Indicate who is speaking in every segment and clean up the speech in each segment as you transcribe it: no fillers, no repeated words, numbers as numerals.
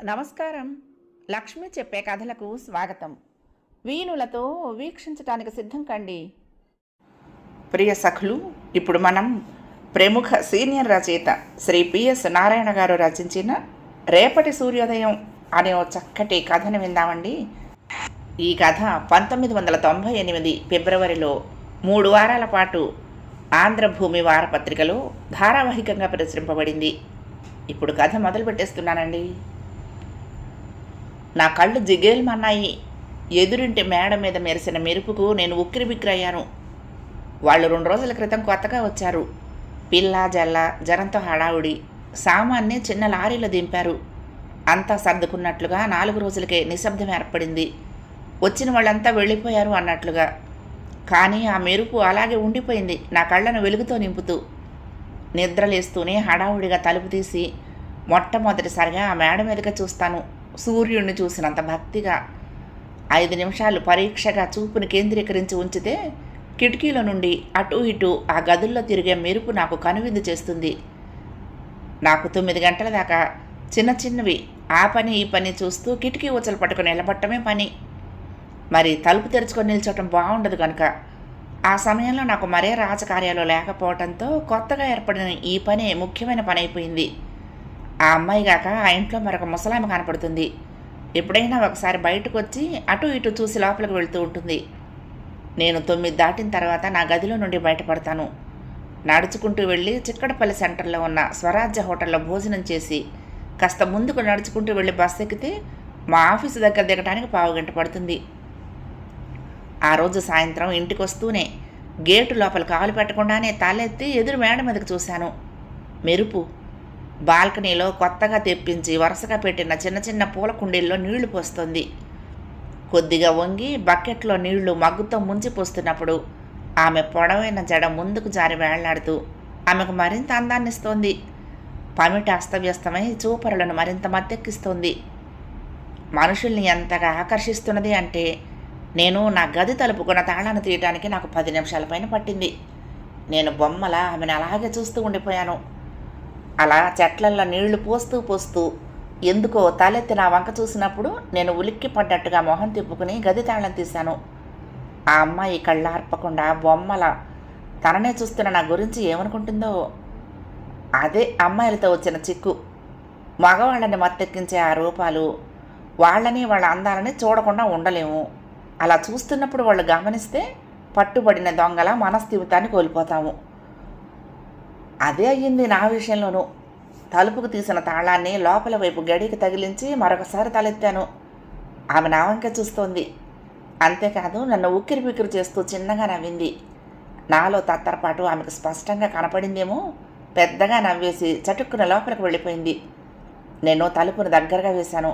Speaker 1: నమస్కారం. లక్ష్మి చెప్పే కథలకు స్వాగతం. వీణులతో వీక్షించటానికి సిద్ధం కండి. ప్రియ సఖులు, ఇప్పుడు మనం ప్రముఖ సీనియర్ రచయిత శ్రీ పిఎస్ నారాయణ గారు రచించిన రేపటి సూర్యోదయం అనే ఓ చక్కటి కథను విందామండి. ఈ కథ 1998 ఫిబ్రవరిలో 3 వారాల పాటు ఆంధ్రభూమి వారపత్రికలో ధారావాహికంగా ప్రచురింపబడింది. ఇప్పుడు కథ మొదలు పెట్టేస్తున్నానండి. నా కళ్ళు జిగేల్మన్నాయి. ఎదురింటి మేడ మీద మెరిసిన మెరుపుకు నేను ఉక్కిరిబిక్కిరయ్యాను. వాళ్ళు 2 రోజుల క్రితం కొత్తగా వచ్చారు. పిల్ల జల్ల జనంతో హడావుడి. సామాన్ని చిన్న లారీలో దింపారు. అంతా సర్దుకున్నట్లుగా 4 రోజులకే నిశ్శబ్దం ఏర్పడింది. వచ్చిన వాళ్ళంతా వెళ్ళిపోయారు అన్నట్లుగా. కానీ ఆ మెరుపు అలాగే ఉండిపోయింది, నా కళ్ళను వెలుగుతో నింపుతూ. నిద్రలేస్తూనే హడావుడిగా తలుపు తీసి మొట్టమొదటిసారిగా ఆ మేడ మీదగా చూస్తాను. సూర్యుడిని చూసినంత భక్తిగా. 5 నిమిషాలు పరీక్షగా చూపుని కేంద్రీకరించి ఉంచితే కిటికీల నుండి అటు ఇటు ఆ గదుల్లో తిరిగే మెరుపు నాకు కనువిందు చేస్తుంది. నాకు 9 గంటల దాకా చిన్న చిన్నవి ఆ పని ఈ పని చూస్తూ కిటికీ ఊచలు పట్టుకుని నిలబట్టమే పని. మరి తలుపు తెరుచుకొని నిల్చోవటం బాగుండదు కనుక ఆ సమయంలో నాకు మరే రాజకార్యాలు లేకపోవడంతో కొత్తగా ఏర్పడిన ఈ పనే ముఖ్యమైన పని అయిపోయింది. ఆ అమ్మాయి గాక ఆ ఇంట్లో మరొక ముసలామె కనపడుతుంది. ఎప్పుడైనా ఒకసారి బయటకు వచ్చి అటు ఇటు చూసి లోపలికి వెళ్తూ ఉంటుంది. నేను 9 దాటిన తర్వాత నా గదిలో నుండి బయటపడతాను. నడుచుకుంటూ వెళ్ళి చిక్కడపల్లి సెంటర్లో ఉన్న స్వరాజ్య హోటల్లో భోజనం చేసి కాస్త ముందుకు నడుచుకుంటూ వెళ్ళి బస్సు ఎక్కితే మా ఆఫీసు దగ్గర దిగడానికి 15 గంట పడుతుంది. ఆ రోజు సాయంత్రం ఇంటికి వస్తూనే గేటు లోపల కాలు పెట్టకుండానే తలెత్తి ఎదురు మేడ మీదకి చూశాను. మెరుపు. బాల్కనీలో కొత్తగా తెప్పించి వరుసగా పెట్టిన చిన్న చిన్న పూల కుండీల్లో నీళ్లు పోస్తుంది. కొద్దిగా వంగి బకెట్లో నీళ్లు మగ్గుతో ముంచి పోస్తున్నప్పుడు ఆమె పొడవైన జడ ముందుకు జారి వేళ్లాడుతూ ఆమెకు మరింత అందాన్నిస్తోంది. పమిట అస్తవ్యస్తమై చూపరులను మరింత మత్తెక్కిస్తోంది. మనుషుల్ని ఎంతగా ఆకర్షిస్తున్నది అంటే నేను నా గది తలుపుకున్న తాళాన్ని తీయటానికి నాకు 10 నిమిషాల పైన పట్టింది. నేను బొమ్మలా ఆమెను అలాగే చూస్తూ ఉండిపోయాను. అలా చెట్లల్లో నీళ్లు పోస్తూ పోస్తూ ఎందుకో తలెత్తి నా వంక చూసినప్పుడు నేను ఉలిక్కి పడ్డట్టుగా మొహం తిప్పుకుని గది తాళం తీశాను. ఆ అమ్మాయి కళ్ళార్పకుండా బొమ్మల తననే చూస్తున్న నా గురించి ఏమనుకుంటుందో. అదే అమ్మాయిలతో వచ్చిన చిక్కు. మగవాళ్ళని మత్తెక్కించే ఆ రూపాలు, వాళ్ళని వాళ్ళ అందాలని చూడకుండా ఉండలేము. అలా చూస్తున్నప్పుడు వాళ్ళు గమనిస్తే పట్టుబడిన దొంగల మనస్థిమితాన్ని కోల్పోతాము. అదే అయ్యింది నా విషయంలోనూ. తలుపుకు తీసిన తాళాన్ని లోపల వైపు గడికి తగిలించి మరొకసారి తలెత్తాను. ఆమె నా వంక చూస్తోంది. అంతేకాదు నన్ను ఉక్కిరి బిక్కిరి చేస్తూ చిన్నగా నవ్వింది. నాలో తత్తరపాటు ఆమెకు స్పష్టంగా కనపడిందేమో. పెద్దగా నవ్వేసి చటుక్కున లోపలికి వెళ్ళిపోయింది. నేను తలుపును దగ్గరగా వేశాను.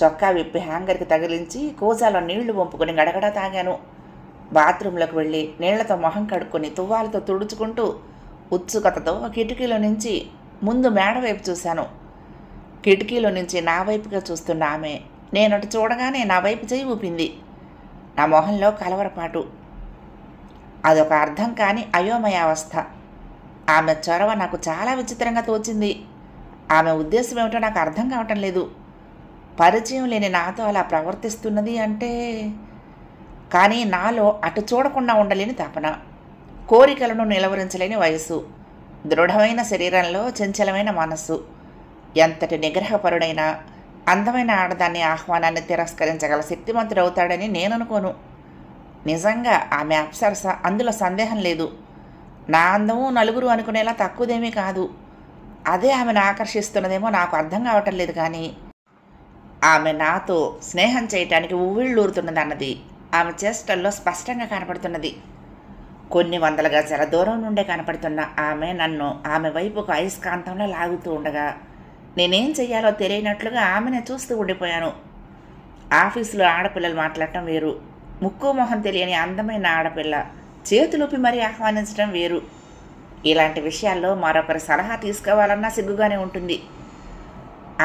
Speaker 1: చొక్కా విప్పి హ్యాంగర్కి తగిలించి కూజాలో నీళ్లు వంపుకొని గడగడా తాగాను. బాత్రూంలోకి వెళ్ళి నీళ్లతో మొహం కడుక్కొని తువ్వాలతో తుడుచుకుంటూ ఉత్సుకతతో కిటికీలో నుంచి ముందు మేడ వైపు చూశాను. కిటికీలో నుంచి నా వైపుగా చూస్తున్న ఆమె నేనటు చూడగానే నా వైపు చేయి ఊపింది. నా మొహంలో కలవరపాటు. అదొక అర్థం కాని అయోమయావస్థ. ఆమె చొరవ నాకు చాలా విచిత్రంగా తోచింది. ఆమె ఉద్దేశం ఏమిటో నాకు అర్థం కావటం లేదు. పరిచయం లేని నాతో అలా ప్రవర్తిస్తున్నది అంటే. కానీ నాలో అటు చూడకుండా ఉండలేని తపన, కోరికలను నిలవరించలేని వయసు, దృఢమైన శరీరంలో చంచలమైన మనస్సు. ఎంతటి నిగ్రహపరుడైనా అందమైన ఆడదాన్ని ఆహ్వానాన్ని తిరస్కరించగల శక్తిమంతుడవుతాడని నేననుకోను. నిజంగా ఆమె అప్సరస, అందులో సందేహం లేదు. నా అందము నలుగురు అనుకునేలా తక్కువదేమీ కాదు. అదే ఆమెను ఆకర్షిస్తున్నదేమో నాకు అర్థం కావటం లేదు. కానీ ఆమె నాతో స్నేహం చేయటానికి ఉవ్విళ్ళూరుతున్నదన్నది ఆమె చేష్టల్లో స్పష్టంగా కనపడుతున్నది. కొన్ని 100 గజాల దూరం నుండే కనపడుతున్న ఆమె నన్ను ఆమె వైపుకు అయస్కాంతంలో లాగుతూ ఉండగా నేనేం చెయ్యాలో తెలియనట్లుగా ఆమెనే చూస్తూ ఉండిపోయాను. ఆఫీసులో ఆడపిల్లలు మాట్లాడటం వేరు, ముక్కు మొహం తెలియని అందమైన ఆడపిల్ల చేతులూపి మరీ ఆహ్వానించడం వేరు. ఇలాంటి విషయాల్లో మరొకరి సలహా తీసుకోవాలన్నా సిగ్గుగానే ఉంటుంది.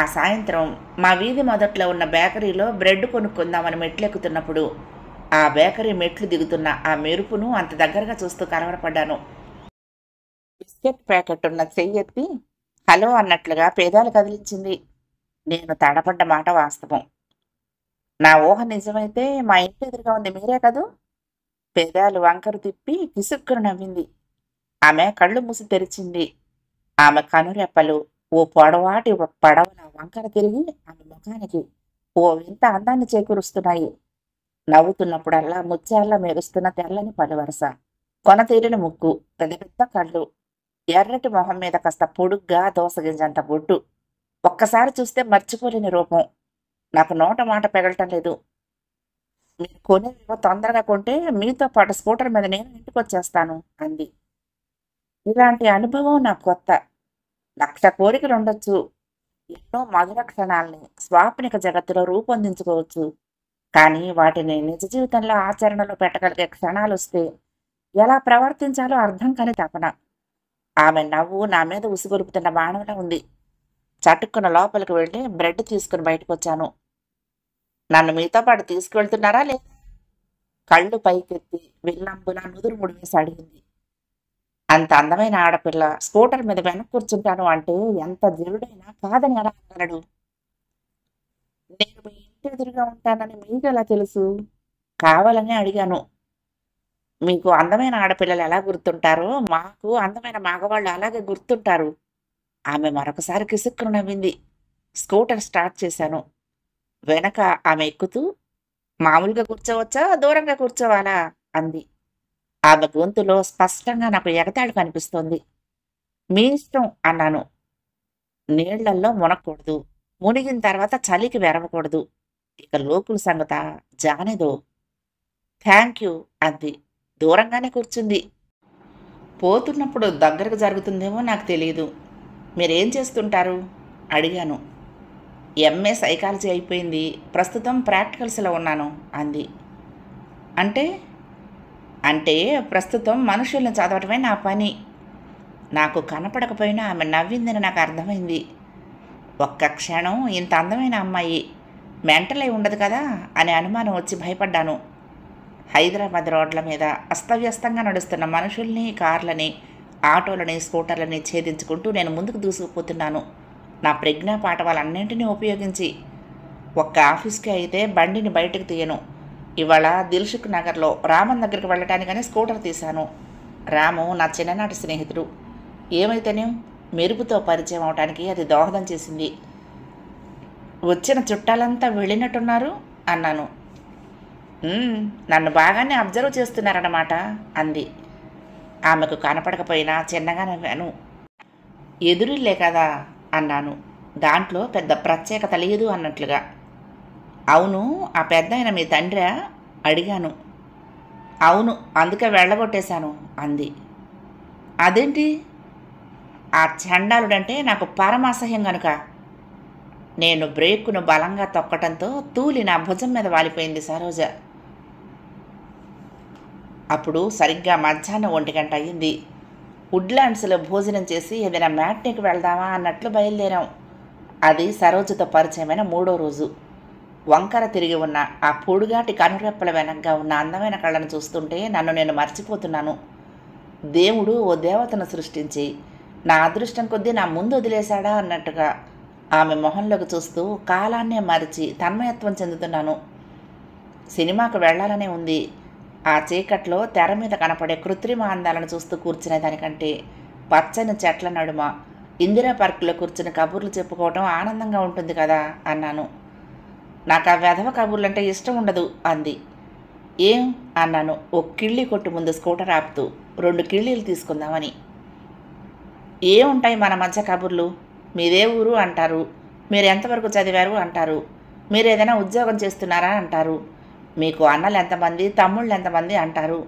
Speaker 1: ఆ సాయంత్రం మా వీధి మొదట్లో ఉన్న బేకరీలో బ్రెడ్ కొనుక్కుందామని మెట్లెక్కుతున్నప్పుడు ఆ బేకరీ మెట్లు దిగుతున్న ఆ మెరుపును అంత దగ్గరగా చూస్తూ కలవరపడ్డాను. బిస్కెట్ ప్యాకెట్ ఉన్న చెయ్యెత్తి హలో అన్నట్లుగా పేదాలు కదిలించింది. నేను తడబడ్డ మాట వాస్తవం. నా ఊహ నిజమైతే మా ఇంటి ఎదురుగా ఉంది మీరే కదూ? పెదాలు వంకరు తిప్పి కిసుక్కున నవ్వింది. ఆమె కళ్ళు మూసి తెరిచింది. ఆమె కనురెప్పలు ఓ పొడవాటి పడవల వంకర తిరిగి ఆమె ముఖానికి ఓ వింత అందాన్ని చేకూరుస్తున్నాయి. నవ్వుతున్నప్పుడల్లా ముత్యాల్లా మెరుస్తున్న తెల్లని పలువరస, కొనతీరిన ముక్కు, పెద్ద పెద్ద కళ్ళు, ఎర్రటి మొహం మీద కాస్త పొడుగ్గా దోసగింజంత బొట్టు. ఒక్కసారి చూస్తే మర్చిపోలేని రూపం. నాకు నోట మాట పెగలటం లేదు. మీరు కొనేవేవో తొందరగా కొంటే మీతో పాటు స్కూటర్ మీద నేను ఇంటికొచ్చేస్తాను అంది. ఇలాంటి అనుభవం నాకు కొత్త. 1,00,000 కోరికలుండొచ్చు. ఎన్నో మధుర క్షణాల్ని స్వాప్నిక జగత్తులో రూపొందించుకోవచ్చు. కానీ వాటిని నిజ జీవితంలో ఆచరణలో పెట్టగలిగే క్షణాలొస్తే ఎలా ప్రవర్తించాలో అర్థం కాని తపన. ఆమె నవ్వు నా మీద ఉసిగొలుపుతున్న బాణంలా ఉంది. చటుక్కున లోపలికి వెళ్ళి బ్రెడ్ తీసుకుని బయటకొచ్చాను. నన్ను మీతో పాటు తీసుకువెళ్తున్నారా లేదా? కళ్ళు పైకెత్తి విల్లంబులా నుదురు ముడివేసి అడిగింది. అంత అందమైన ఆడపిల్ల స్కూటర్ మీద వెనక్కి కూర్చుంటాను అంటే ఎంత జరుడైనా కాదని ఎలా అనగలడు? నేను మీ ఇంటి ఎదురుగా ఉంటానని మీకు ఎలా తెలుసు? కావాలని అడిగాను. మీకు అందమైన ఆడపిల్లలు ఎలా గుర్తుంటారో మాకు అందమైన మగవాళ్ళు అలాగే గుర్తుంటారు. ఆమె మరొకసారి కిసుక్కున నవ్వింది. స్కూటర్ స్టార్ట్ చేశాను. వెనక ఆమె ఎక్కుతూ మామూలుగా కూర్చోవచ్చా, దూరంగా కూర్చోవాలా అంది. ఆమె గొంతులో స్పష్టంగా నాకు ఎగతాళి కనిపిస్తోంది. మీ ఇష్టం అన్నాను. నీళ్లల్లో మునక్కూడదు, మునిగిన తర్వాత చలికి వెరవకూడదు. ఇక లోకుల సంగత జానేదో. థ్యాంక్ యూ అంది. దూరంగానే కూర్చుంది. పోతున్నప్పుడు దగ్గరకు జరుగుతుందేమో నాకు తెలియదు. మీరేం చేస్తుంటారు అడిగాను. ఎంఏ సైకాలజీ అయిపోయింది, ప్రస్తుతం ప్రాక్టికల్స్లో ఉన్నాను అంది. అంటే అంటే ప్రస్తుతం మనుషుల్ని చదవటమే నా పని. నాకు కనపడకపోయినా ఆమె నవ్విందని నాకు అర్థమైంది. ఒక్క క్షణం ఇంత అందమైన అమ్మాయి మెంటల్ అయి ఉండదు కదా అనే అనుమానం వచ్చి భయపడ్డాను. హైదరాబాద్ రోడ్ల మీద అస్తవ్యస్తంగా నడుస్తున్న మనుషుల్ని, కార్లని, ఆటోలని, స్కూటర్లని ఛేదించుకుంటూ నేను ముందుకు దూసుకుపోతున్నాను. నా ప్రజ్ఞా పాఠవాలన్నింటినీ ఉపయోగించి. ఒక్క ఆఫీస్కి అయితే బండిని బయటకు తీయను. ఇవాళ దిల్సుఖ్ నగర్లో రామన్ దగ్గరికి వెళ్ళటానికని స్కూటర్ తీశాను. రాము నా చిన్ననాటి స్నేహితుడు. ఏమైతేనే మెరుపుతో పరిచయం అవటానికి అది దోహదం చేసింది. వచ్చిన చుట్టాలంతా వెళ్ళినట్టున్నారు అన్నాను. నన్ను బాగానే అబ్జర్వ్ చేస్తున్నారన్నమాట అంది. ఆమెకు కనపడకపోయినా చిన్నగా నవ్వాను. ఎదురిల్లే కదా అన్నాను, దాంట్లో పెద్ద ప్రత్యేకత లేదు అన్నట్లుగా. అవును, ఆ పెద్ద ఆయన మీ తండ్రా అడిగాను. అవును, అందుకే వెళ్ళగొట్టేశాను అంది. అదేంటి? ఆ చండాలుడంటే నాకు పరమాసహ్యం గనుక. నేను బ్రేకును బలంగా తొక్కటంతో తూలి నా భుజం మీద వాలిపోయింది సరోజ. అప్పుడు సరిగ్గా మధ్యాహ్నం 1 గంట అయ్యింది. వుడ్లాండ్స్లో భోజనం చేసి ఏదైనా మ్యాట్నీకి వెళ్దామా అన్నట్లు బయలుదేరాం. అది సరోజతో పరిచయమైన 3వ రోజు. వంకర తిరిగి ఉన్న ఆ పొడుగాటి కనురెప్పల వెనక్గా ఉన్న అందమైన కళ్ళను చూస్తుంటే నన్ను నేను మర్చిపోతున్నాను. దేవుడు ఓ దేవతను సృష్టించి నా అదృష్టం కొద్దీ నా ముందు వదిలేశాడా అన్నట్టుగా ఆమె మొహంలోకి చూస్తూ కాలాన్నే మరిచి తన్మయత్వం చెందుతున్నాను. సినిమాకు వెళ్లాలనే ఉంది. ఆ చీకట్లో తెర మీద కనపడే కృత్రిమ అందాలను చూస్తూ కూర్చునే దానికంటే పచ్చని చెట్ల నడుమ ఇందిరా పార్కులో కూర్చుని కబుర్లు చెప్పుకోవటం ఆనందంగా ఉంటుంది కదా అన్నాను. నాకు ఆ వెధవ కబుర్లంటే ఇష్టం ఉండదు అంది. ఏం అన్నాను ఓ కిళ్ళి కొట్టు ముందు స్కూటర్ ఆపుతూ. 2 కిళ్ళీలు తీసుకుందామని. ఏముంటాయి మన మధ్య కబుర్లు? మీదే ఊరు అంటారు, మీరు ఎంతవరకు చదివారు అంటారు, మీరు ఏదైనా ఉద్యోగం చేస్తున్నారా అంటారు, మీకు అన్నలు ఎంతమంది, తమ్ముళ్ళు ఎంతమంది అంటారు,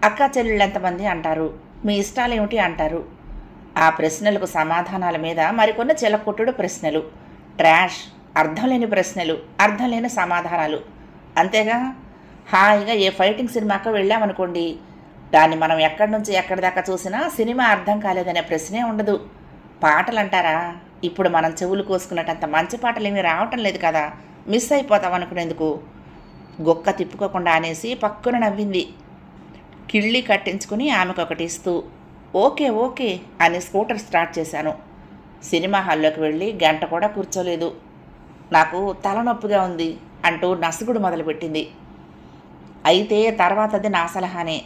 Speaker 1: అక్క చెల్లెళ్ళు ఎంతమంది అంటారు, మీ ఇష్టాలు ఏమిటి అంటారు. ఆ ప్రశ్నలకు సమాధానాల మీద మరికొన్ని చిలకొట్టుడు ప్రశ్నలు, ట్రాష్, అర్థం లేని ప్రశ్నలు, అర్థం లేని సమాధానాలు. అంతేగా. హాయిగా ఏ ఫైటింగ్ సినిమాకు వెళ్ళామనుకోండి, దాన్ని మనం ఎక్కడి నుంచి ఎక్కడి దాకా చూసినా సినిమా అర్థం కాలేదనే ప్రశ్నే ఉండదు. పాటలు అంటారా, ఇప్పుడు మనం చెవులు కోసుకున్నట్టంత మంచి పాటలు ఏమీ రావటం లేదు కదా, మిస్ అయిపోతాం అనుకునేందుకు. గొక్క తిప్పుకోకుండా అనేసి పక్కున నవ్వింది. కిళ్ళి కట్టించుకుని ఆమెకొకటి ఇస్తూ ఓకే ఓకే అని స్కూటర్ స్టార్ట్ చేశాను. సినిమా హాల్లోకి వెళ్ళి గంట కూడా కూర్చోలేదు. నాకు తలనొప్పిగా ఉంది అంటూ నసుగుడు మొదలుపెట్టింది. అయితే తర్వాతది నా సలహానే.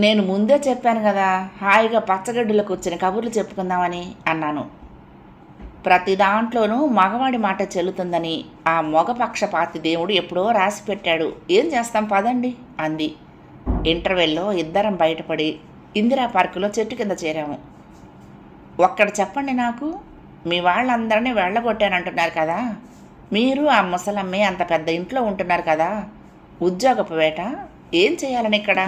Speaker 1: నేను ముందే చెప్పాను కదా, హాయిగా పచ్చగడ్డిలో కూర్చుని కబుర్లు చెప్పుకుందామని అన్నాను. ప్రతి దాంట్లోనూ మగవాడి మాట చెల్లుతుందని ఆ మగపక్షపాతి దేవుడు ఎప్పుడో రాసి పెట్టాడు. ఏం చేస్తాం పదండి అంది. ఇంటర్వెల్లో ఇద్దరం బయటపడి ఇందిరా పార్కులో చెట్టు కింద చేరాము. ఒక్కడు చెప్పండి నాకు, మీ వాళ్ళందరినీ వెళ్ళగొట్టానంటున్నారు కదా, మీరు ఆ ముసలమ్మే అంత పెద్ద ఇంట్లో ఉంటున్నారు కదా, ఉద్యోగపు వేట ఏం చేయాలని ఇక్కడ?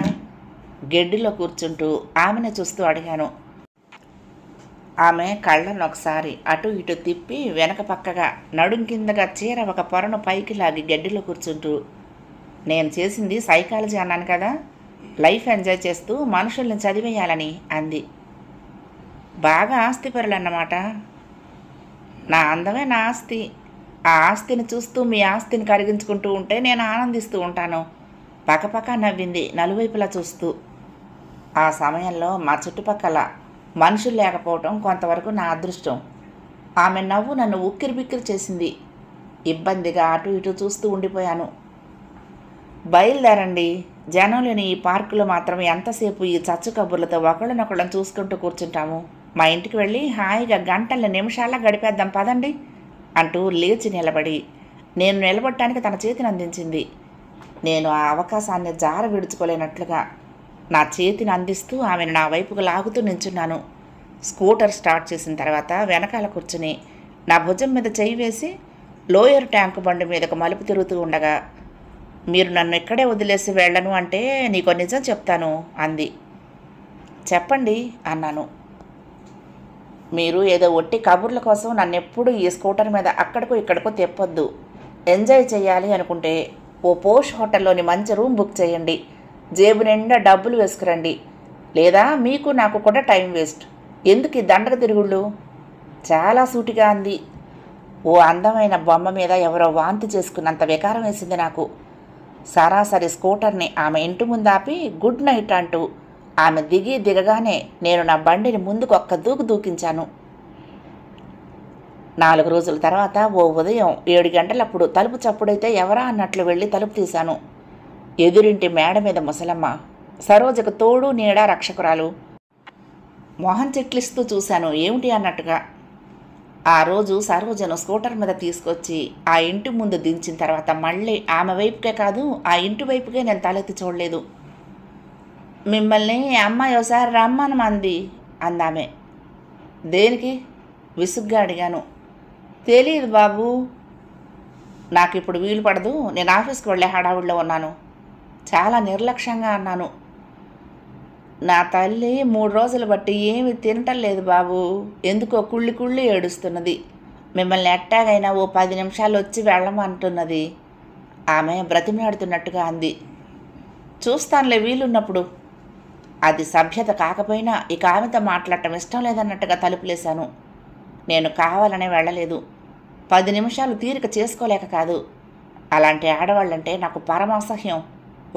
Speaker 1: గెడ్డిలో కూర్చుంటూ ఆమెను చూస్తూ అడిగాను. ఆమె కళ్ళను ఒకసారి అటు ఇటు తిప్పి వెనక పక్కగా నడుం కిందగా చీర ఒక పొరను పైకి లాగి గడ్డిలో కూర్చుంటూ, నేను చేసింది సైకాలజీ అన్నాను కదా, లైఫ్ ఎంజాయ్ చేస్తూ మనుషుల్ని చదివేయాలని అంది. బాగా ఆస్తిపరులన్నమాట. నా అందమే నా ఆస్తి. ఆ ఆస్తిని చూస్తూ మీ ఆస్తిని కరిగించుకుంటూ ఉంటే నేను ఆనందిస్తూ ఉంటాను. పక్కపక్క నవ్వింది నలువైపులా చూస్తూ. ఆ సమయంలో మా చుట్టుపక్కల మనుషులు లేకపోవటం కొంతవరకు నా అదృష్టం. ఆమె నవ్వు నన్ను ఉక్కిరిబిక్కిరి చేసింది. ఇబ్బందిగా అటు ఇటు చూస్తూ ఉండిపోయాను. బయలుదేరండి, జనం లేని ఈ పార్కులో మాత్రం ఎంతసేపు ఈ చచ్చు కబుర్లతో ఒకళ్ళనొకళ్ళని చూసుకుంటూ కూర్చుంటాము. మా ఇంటికి వెళ్ళి హాయిగా గంటల నిమిషాల్లో గడిపేద్దాం పదండి అంటూ లేచి నిలబడి నేను నిలబడటానికి తన చేతిని అందించింది. నేను ఆ అవకాశాన్ని జార విడుచుకోలేనట్లుగా నా చేతిని అందిస్తూ ఆమెను నా వైపుకు లాగుతూ నించున్నాను. స్కూటర్ స్టార్ట్ చేసిన తర్వాత వెనకాల కూర్చుని నా భుజం మీద చేయి వేసి లోయర్ ట్యాంకు బండి మీదకు మలుపు తిరుగుతూ ఉండగా, మీరు నన్ను ఇక్కడే వదిలేసి వెళ్ళను అంటే నీకో నిజం చెప్తాను అంది. చెప్పండి అన్నాను. మీరు ఏదో ఒట్టి కబుర్ల కోసం నన్నెప్పుడు ఈ స్కూటర్ మీద అక్కడికో ఇక్కడికో తెప్పొద్దు. ఎంజాయ్ చేయాలి అనుకుంటే ఓ పోష్ హోటల్లోని మంచి రూమ్ బుక్ చేయండి, జేబు నిండా డబ్బులు వేసుకురండి. లేదా మీకు నాకు కూడా టైం వేస్ట్. ఎందుకు ఈ దండక తిరుగుళ్ళు? చాలా సూటిగా అంది. ఓ అందమైన బొమ్మ మీద ఎవరో వాంతి చేసుకున్నంత వికారం వేసింది నాకు. సరాసరి స్కూటర్ని ఆమె ఇంటి ముందు ఆపి గుడ్ నైట్ అంటూ ఆమె దిగగానే నేను నా బండిని ముందుకు ఒక్క దూకు దూకించాను. 4 రోజుల తర్వాత ఓ ఉదయం 7 గంటలప్పుడు తలుపు చప్పుడైతే ఎవరా అన్నట్లు వెళ్ళి తలుపు తీశాను. ఎదురింటి మేడ మీద ముసలమ్మ, సరోజకు తోడు నీడ రక్షకురాలు. మొహం చిట్లిస్తూ చూశాను ఏమిటి అన్నట్టుగా. ఆ రోజు సరోజను స్కూటర్ మీద తీసుకొచ్చి ఆ ఇంటి ముందు దించిన తర్వాత మళ్ళీ ఆమె వైపుకే కాదు ఆ ఇంటి వైపుకే నేను తలెత్తి చూడలేదు. మిమ్మల్ని అమ్మాయి ఒకసారి రమ్మనమంది అందామె. దేనికి? విసుగ్గా అడిగాను. తెలియదు బాబు, నాకు ఇప్పుడు వీలు పడదు, నేను ఆఫీస్కి వెళ్ళే హడావుడిలో ఉన్నాను. చాలా నిర్లక్ష్యంగా అన్నాను. నా తల్లి 3 రోజులు బట్టి ఏమి తినటం లేదు బాబు, ఎందుకో కుళ్ళి కుళ్ళి ఏడుస్తున్నది. మిమ్మల్ని ఎట్టాగైనా ఓ 10 నిమిషాలు వచ్చి వెళ్ళమంటున్నది ఆమె బ్రతిమలాడుతున్నట్టుగా అంది. చూస్తానులే వీలున్నప్పుడు. అది సభ్యత కాకపోయినా ఇక ఆమెతో మాట్లాడటం ఇష్టం లేదన్నట్టుగా తలుపులేశాను. నేను కావాలనే వెళ్ళలేదు. 10 నిమిషాలు తీరిక చేసుకోలేక కాదు. అలాంటి ఆడవాళ్ళంటే నాకు పరమాసహ్యం.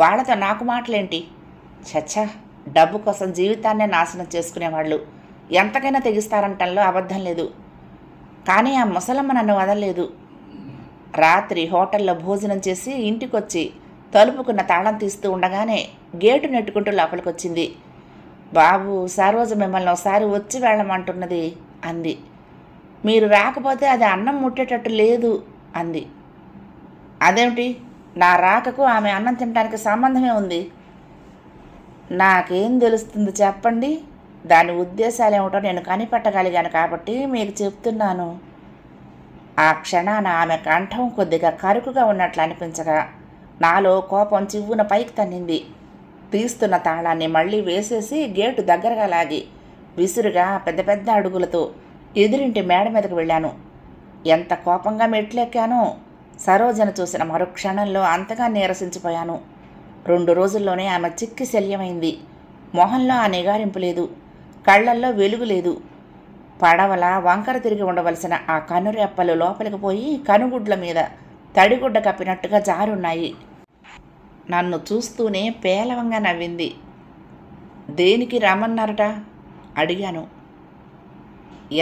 Speaker 1: వాళ్లతో నాకు మాటలేంటి? చచ్చా, డబ్బు కోసం జీవితాన్నే నాశనం చేసుకునేవాళ్ళు ఎంతకైనా తెగిస్తారంటంలో అబద్ధం లేదు. కానీ ఆ ముసలమ్మ నన్ను వదలలేదు. రాత్రి హోటల్లో భోజనం చేసి ఇంటికొచ్చి తలుపుకున్న తాళం తీస్తూ ఉండగానే గేటు నెట్టుకుంటూ లోపలికొచ్చింది. బాబు, సరోజ మిమ్మల్ని ఒకసారి వచ్చి వెళ్ళమంటున్నది అంది. మీరు రాకపోతే అది అన్నం ముట్టేటట్టు లేదు అంది. అదేమిటి? నా రాకకు ఆమె అన్నం తినడానికి సంబంధమే ఉంది. నాకేం తెలుస్తుంది చెప్పండి? దాని ఉద్దేశాలేమిటో నేను కనిపెట్టగలిగాను కాబట్టి మీకు చెప్తున్నాను. ఆ క్షణాన ఆమె కంఠం కొద్దిగా కరుకుగా ఉన్నట్లు అనిపించగా నాలో కోపం చివ్వున పైకి తన్నింది. తీస్తున్న తాళాన్ని మళ్ళీ వేసేసి గేటు దగ్గరగా లాగి విసురుగా పెద్ద పెద్ద అడుగులతో ఎదురింటి మేడ మీదకు వెళ్ళాను. ఎంత కోపంగా మెట్లెక్కానో. సరోజను చూసిన మరుక్షణంలో అంతగా నీరసించిపోయాను. 2 రోజుల్లోనే ఆమె చిక్కి శల్యమైంది. మొహంలో ఆ నిగారింపు లేదు, కళ్లల్లో వెలుగు లేదు. పడవల వంకర తిరిగి ఉండవలసిన ఆ కనురెప్పలు లోపలికి పోయి కనుగుడ్ల మీద తడిగుడ్డ కప్పినట్టుగా జారున్నాయి. నన్ను చూస్తూనే పేలవంగా నవ్వింది. దేనికి రమ్మన్నారట అడిగాను.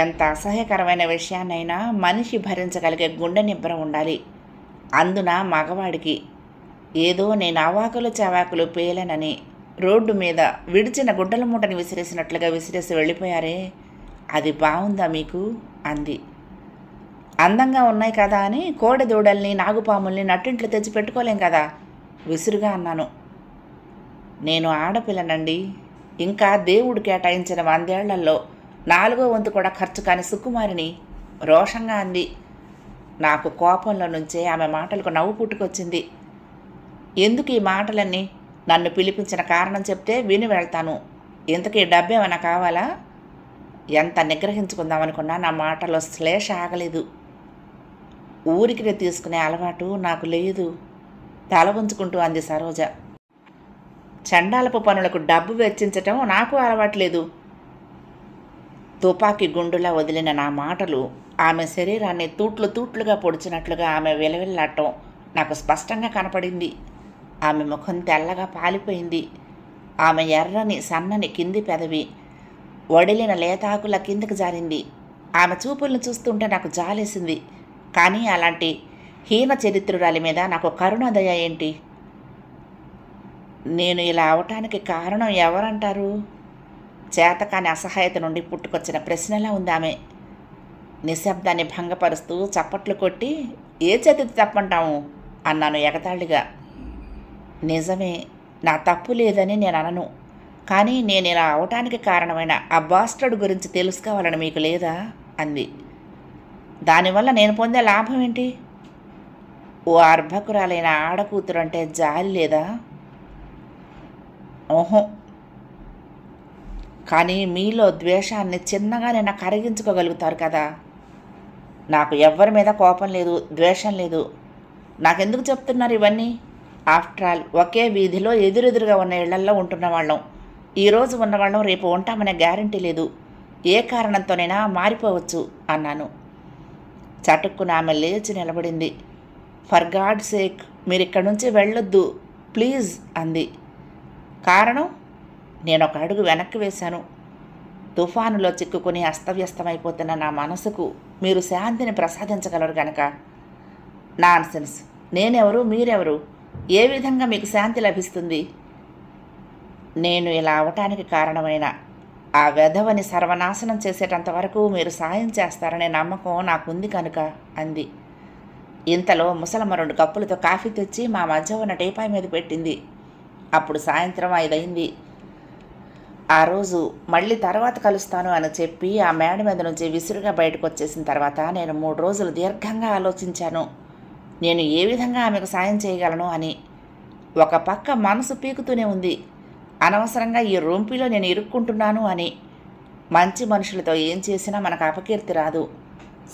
Speaker 1: ఎంత అసహ్యకరమైన విషయాన్నైనా మనిషి భరించగలిగే గుండె నిబ్బర ఉండాలి. అందున మగవాడికి. ఏదో నేను అవాకులు చవాకులు పేలనని రోడ్డు మీద విడిచిన గుడ్డల మూటని విసిరేసినట్లుగా విసిరేసి వెళ్ళిపోయారే, అది బాగుందా మీకు అంది. అందంగా ఉన్నాయి కదా అని కోడె దూడల్ని నాగుపాముల్ని నట్టింట్లు తెచ్చి పెట్టుకోలేం కదా విసురుగా అన్నాను. నేను ఆడపిల్లనండి. ఇంకా దేవుడు కేటాయించిన 100 ఏళ్లలో 4వ వంతు కూడా ఖర్చు కాని సుకుమారిని రోషంగా అంది. నాకు కోపంలో నుంచే ఆమె మాటలకు నవ్వు పుట్టుకొచ్చింది. ఎందుకు ఈ మాటలన్నీ? నన్ను పిలిపించిన కారణం చెప్తే విని వెళ్తాను. ఇంతకీ డబ్బేమైనా కావాలా? ఎంత నిగ్రహించుకుందామనుకున్నా నా మాటలో శ్లేష ఆగలేదు. ఊరికి తీసుకునే అలవాటు నాకు లేదు తల ఉంచుకుంటూ అంది సరోజ. చండాలపు పనులకు డబ్బు వెచ్చించటం నాకు అలవాట్లేదు. తుపాకీ గుండులా వదిలిన నా మాటలు ఆమె శరీరాన్ని తూట్లు తూట్లుగా పొడిచినట్లుగా ఆమె విలవిల్లాటం నాకు స్పష్టంగా కనపడింది. ఆమె ముఖం తెల్లగా పాలిపోయింది. ఆమె ఎర్రని సన్నని కింది పెదవి వడిలిన లేతాకుల కిందకి జారింది. ఆమె చూపులను చూస్తుంటే నాకు జాలేసింది. కానీ అలాంటి హీన చరిత్రురాలి మీద నాకు కరుణదయ ఏంటి? నేను ఇలా అవటానికి కారణం ఎవరంటారు? చేతకాని అసహాయత నుండి పుట్టుకొచ్చిన ప్రశ్నలా ఉంది ఆమె. నిశ్శబ్దాన్ని భంగపరుస్తూ చప్పట్లు కొట్టి ఏ చేతితో తప్పంటాము అన్నాను ఎగతాళిగా. నిజమే, నా తప్పు లేదని నేను అనను. కానీ నేను ఇలా అవటానికి కారణమైన ఆ బాస్టర్డ్ గురించి తెలుసుకోవాలని మీకు లేదా అంది. దానివల్ల నేను పొందే లాభం ఏంటి? ఓ అర్భకురాలైన ఆడకూతురు అంటే జాలి లేదా? ఓహో. కానీ మీలో ద్వేషాన్ని చిన్నగానైనా కరిగించుకోగలుగుతారు కదా. నాకు ఎవ్వరి మీద కోపం లేదు, ద్వేషం లేదు. నాకెందుకు చెప్తున్నారు ఇవన్నీ? ఆఫ్టర్ ఆల్ ఒకే వీధిలో ఎదురెదురుగా ఉన్న ఇళ్లల్లో ఉంటున్న వాళ్ళం. ఈరోజు ఉన్నవాళ్ళం రేపు ఉంటామనే గ్యారంటీ లేదు. ఏ కారణంతోనైనా మారిపోవచ్చు అన్నాను. చటుక్కున ఆమె లేచి నిలబడింది. ఫర్ గాడ్ సేక్ మీరు ఇక్కడి నుంచి వెళ్ళొద్దు ప్లీజ్ అంది. కారణం? నేను ఒక అడుగు వెనక్కి వేశాను. తుఫానులో చిక్కుకుని అస్తవ్యస్తమైపోతున్న నా మనసుకు మీరు శాంతిని ప్రసాదించగలరు గనక. నాన్సెన్స్. నేనెవరు, మీరెవరు? ఏ విధంగా మీకు శాంతి లభిస్తుంది? నేను ఇలా అవటానికి కారణమైన ఆ వెధవని సర్వనాశనం చేసేటంత వరకు మీరు సాయం చేస్తారనే నమ్మకం నాకుంది కనుక అంది. ఇంతలో ముసలమ్మ 2 కప్పులతో కాఫీ తెచ్చి మా మధ్య ఉన్న టీపాయ్ మీద పెట్టింది. అప్పుడు సాయంత్రం 5 అయింది. ఆ రోజు మళ్ళీ తర్వాత కలుస్తాను అని చెప్పి ఆ మేడ మీద నుంచి విసురుగా బయటకు వచ్చేసిన తర్వాత నేను 3 రోజులు దీర్ఘంగా ఆలోచించాను. నేను ఏ విధంగా ఆమెకు సాయం చేయగలను అని. ఒక పక్క మనసు పీకుతూనే ఉంది, అనవసరంగా ఈ రొంపిలో నేను ఇరుక్కుంటున్నాను అని. మంచి మనుషులతో ఏం చేసినా మనకు అపకీర్తి రాదు.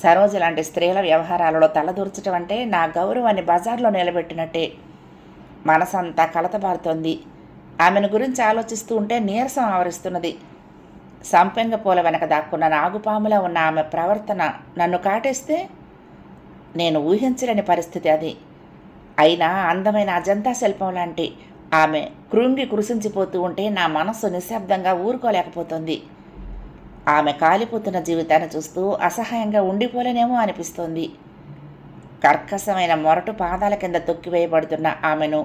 Speaker 1: సరోజ లాంటి స్త్రీల వ్యవహారాలలో తలదూర్చడం అంటే నా గౌరవాన్ని బజార్లో నిలబెట్టినట్టే. మనసంతా కలతబారుతోంది. ఆమెను గురించి ఆలోచిస్తూ ఉంటే నీరసం ఆవరిస్తున్నది. సంపెంగ పూల వెనక దాక్కున్న నాగుపాములా ఉన్న ఆమె ప్రవర్తన నన్ను కాటేస్తే నేను ఊహించలేని పరిస్థితి అది. అయినా అందమైన అజంతా శిల్పం లాంటి ఆమె కృంగి కృషించిపోతూ ఉంటే నా మనస్సు నిశ్శబ్దంగా ఊరుకోలేకపోతుంది. ఆమె కాలిపోతున్న జీవితాన్ని చూస్తూ అసహాయంగా ఉండిపోలేనేమో అనిపిస్తోంది. కర్కశమైన మొరటు పాదాల కింద తొక్కివేయబడుతున్న ఆమెను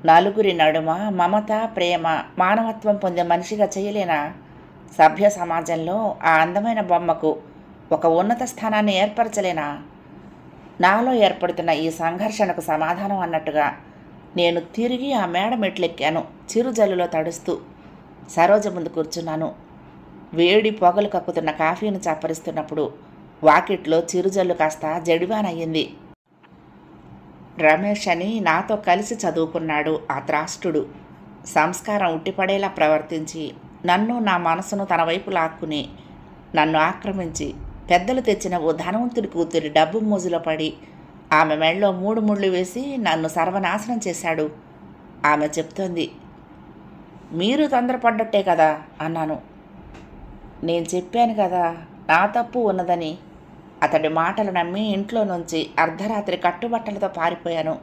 Speaker 1: నలుగురి నడుమ మమత, ప్రేమ, మానవత్వం పొందే మనిషిగా చేయలేనా? సభ్య సమాజంలో ఆ అందమైన బొమ్మకు ఒక ఉన్నత స్థానాన్ని ఏర్పరచలేనా? నాలో ఏర్పడుతున్న ఈ సంఘర్షణకు సమాధానం అన్నట్టుగా నేను తిరిగి ఆ మేడ మెట్లెక్కాను. చిరుజల్లులో తడుస్తూ సరోజ ముందు కూర్చున్నాను. వేడి పొగలు కక్కుతున్న కాఫీని చప్పరిస్తున్నప్పుడు వాకిట్లో చిరుజల్లు కాస్త జడివానయ్యింది. రమేష్ అని నాతో కలిసి చదువుకున్నాడు ఆ త్రాష్టుడు. సంస్కారం ఉట్టిపడేలా ప్రవర్తించి నన్ను, నా మనసును తన వైపు లాక్కుని నన్ను ఆక్రమించి పెద్దలు తెచ్చిన ఓ ధనవంతుడి కూతురి డబ్బు మోజులో పడి ఆమె మెడలో 3 ముళ్ళు వేసి నన్ను సర్వనాశనం చేశాడు. ఆమె చెప్తోంది. మీరు తొందరపడ్డట్టే కదా అన్నాను. నేను చెప్పాను కదా నా తప్పు ఉన్నదని. అతడి మాటలు నమ్మి ఇంట్లో నుంచి అర్ధరాత్రి కట్టుబట్టలతో పారిపోయాను.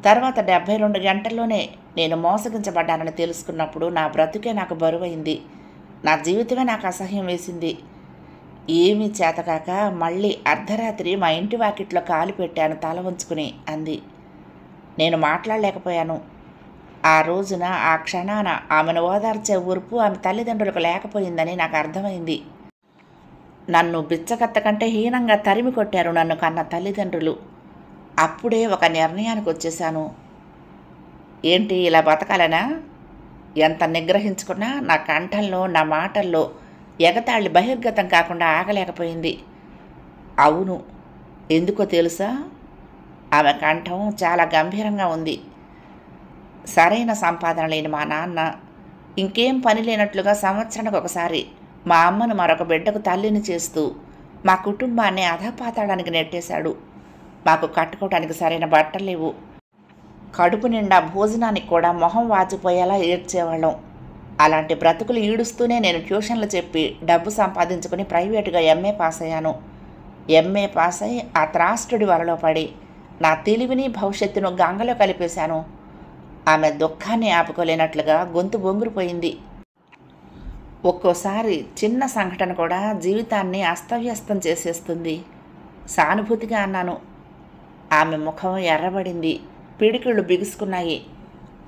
Speaker 1: తర్వాత 72 గంటల్లోనే నేను మోసగించబడ్డానని తెలుసుకున్నప్పుడు నా బ్రతుకే నాకు బరువైంది. నా జీవితమే నాకు అసహ్యం వేసింది. ఏమీ చేతకాక మళ్ళీ అర్ధరాత్రి మా ఇంటి వాకిట్లో కాలు పెట్టాను తల వంచుకుని అంది. నేను మాట్లాడలేకపోయాను. ఆ రోజున ఆ క్షణాన ఆమెను ఓదార్చే ఊర్పు ఆమె తల్లిదండ్రులకు లేకపోయిందని నాకు అర్థమైంది. నన్ను బిచ్చకత్త కంటే హీనంగా తరిమి కొట్టారు నన్ను కన్న తల్లిదండ్రులు. అప్పుడే ఒక నిర్ణయానికి వచ్చేశాను. ఏంటి ఇలా బతకాలనా? ఎంత నిగ్రహించుకున్నా నా కంఠంలో నా మాటల్లో ఎగతాళి బహిర్గతం కాకుండా ఆగలేకపోయింది. అవును, ఎందుకో తెలుసా? ఆమె కంఠం చాలా గంభీరంగా ఉంది. సరైన సంపాదన లేని మా నాన్న ఇంకేం పని లేనట్లుగా సంవత్సరానికి ఒకసారి మా అమ్మను మరొక బిడ్డకు తల్లిని చేస్తూ మా కుటుంబాన్ని అధపాతాళానికి నెట్టేశాడు. మాకు కట్టుకోవడానికి సరైన బట్టలు లేవు. కడుపు నిండా భోజనానికి కూడా మొహం వాచిపోయేలా ఏడ్చేవాళ్ళం. అలాంటి బ్రతుకులు ఈడుస్తూనే నేను ట్యూషన్లు చెప్పి డబ్బు సంపాదించుకుని ప్రైవేటుగా ఎంఏ పాస్ అయ్యాను. ఎంఏ పాస్ అయి ఆ త్రాష్టుడి వలలో పడి నా తెలివిని భవిష్యత్తును గంగలో కలిపేశాను. ఆమె దుఃఖాన్ని ఆపుకోలేనట్లుగా గొంతు బొంగురుపోయింది. ఒక్కోసారి చిన్న సంఘటన కూడా జీవితాన్ని అస్తవ్యస్తం చేసేస్తుంది. సానుభూతిగా అన్నాను. ఆమె ముఖం ఎర్రబడింది. పిడికిళ్ళు బిగుసుకున్నాయి.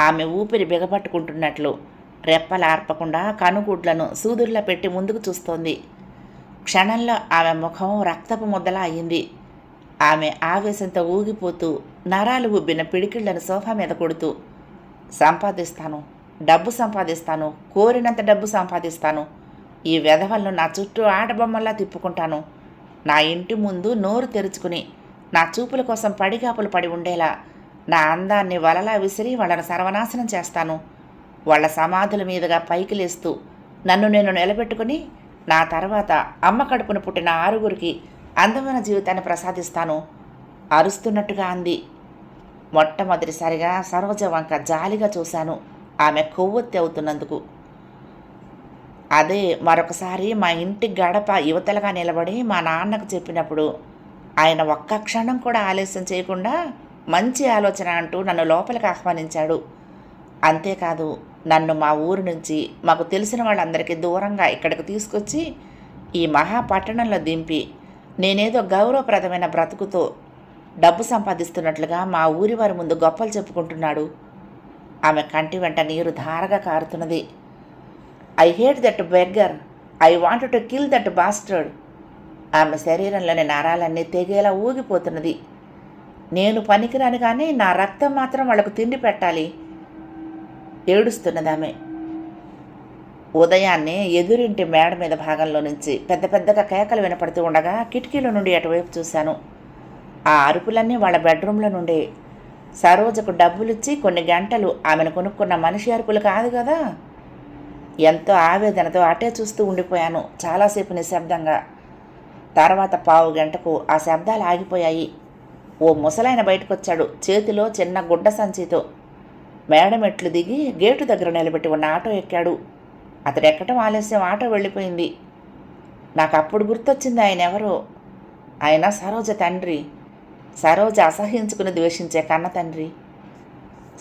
Speaker 1: ఆమె ఊపిరి బిగపట్టుకుంటున్నట్లు రెప్పలార్పకుండా కనుగుడ్లను సూదుర్లా పెట్టి ముందుకు చూస్తోంది. క్షణంలో ఆమె ముఖం రక్తపు ముద్దలా అయింది. ఆమె ఆవేశంతో ఊగిపోతూ నరాలు ఉబ్బిన పిడికిళ్లను సోఫా మీద కొడుతూ, సంపాదిస్తాను, డబ్బు సంపాదిస్తాను, కోరినంత డబ్బు సంపాదిస్తాను, ఈ వెధవలను నా చుట్టూ ఆటబొమ్మల్లా తిప్పుకుంటాను, నా ఇంటి ముందు నోరు తెరుచుకుని నా చూపుల కోసం పడిగాపులు పడి ఉండేలా నా అందాన్ని వలలా విసిరి వాళ్ళను సర్వనాశనం చేస్తాను. వాళ్ళ సమాధుల మీదుగా పైకి లేస్తూ నన్ను నేను నిలబెట్టుకుని నా తర్వాత అమ్మ కడుపున పుట్టిన 6 అందమైన జీవితాన్ని ప్రసాదిస్తాను అరుస్తున్నట్టుగా అంది. మొట్టమొదటిసారిగా సరోజ వంక జాలిగా చూశాను, ఆమె కొవ్వొత్తి అవుతున్నందుకు. అదే మరొకసారి మా ఇంటి గడప యువతలుగా నిలబడి మా నాన్నకు చెప్పినప్పుడు ఆయన ఒక్క క్షణం కూడా ఆలస్యం చేయకుండా మంచి ఆలోచన అంటూ నన్ను లోపలికి ఆహ్వానించాడు. అంతేకాదు, నన్ను మా ఊరు నుంచి మాకు తెలిసిన వాళ్ళందరికీ దూరంగా ఇక్కడికి తీసుకొచ్చి ఈ మహాపట్టణంలో దింపి నేనేదో గౌరవప్రదమైన బ్రతుకుతో డబ్బు సంపాదిస్తున్నట్లుగా మా ఊరి వారి ముందు గొప్పలు చెప్పుకుంటున్నాడు. ఆమె కంటి వెంట నీరు ధారగా కారుతున్నది. I hate that beggar, I want to kill that bastard. ఆమె శరీరంలోని నరాలన్నీ తెగేలా ఊగిపోతున్నది. నేను పనికిరాను కానీ నా రక్తం మాత్రం వాళ్లకు తిండి పెట్టాలి ఏడుస్తున్నది ఆమె. ఉదయాన్నే ఎదురింటి మేడ మీద భాగంలో నుంచి పెద్ద పెద్దగా కేకలు వినపడుతూ ఉండగా కిటికీల నుండి అటువైపు చూశాను. ఆ అరుపులన్నీ వాళ్ళ బెడ్రూమ్లో నుండే. సరోజకు డబ్బులిచ్చి కొన్ని గంటలు ఆమెను కొనుక్కున్న మనిషి అరుపులు కాదు కదా. ఎంతో ఆవేదనతో అటే చూస్తూ ఉండిపోయాను చాలాసేపు నిశ్శబ్దంగా. తర్వాత 15 గంటకు ఆ శబ్దాలు ఆగిపోయాయి. ఓ ముసలాయన బయటకొచ్చాడు, చేతిలో చిన్న గుడ్డ సంచితో. మేడమెట్లు దిగి గేటు దగ్గర నిలబెట్టి ఉన్న ఆటో ఎక్కాడు. అతడు ఎక్కటం ఆలస్యం, ఆటో వెళ్ళిపోయింది. నాకు అప్పుడు గుర్తొచ్చింది ఆయన ఎవరో. ఆయన సరోజ తండ్రి, సరోజ అసహించుకుని ద్వేషించే కన్న తండ్రి.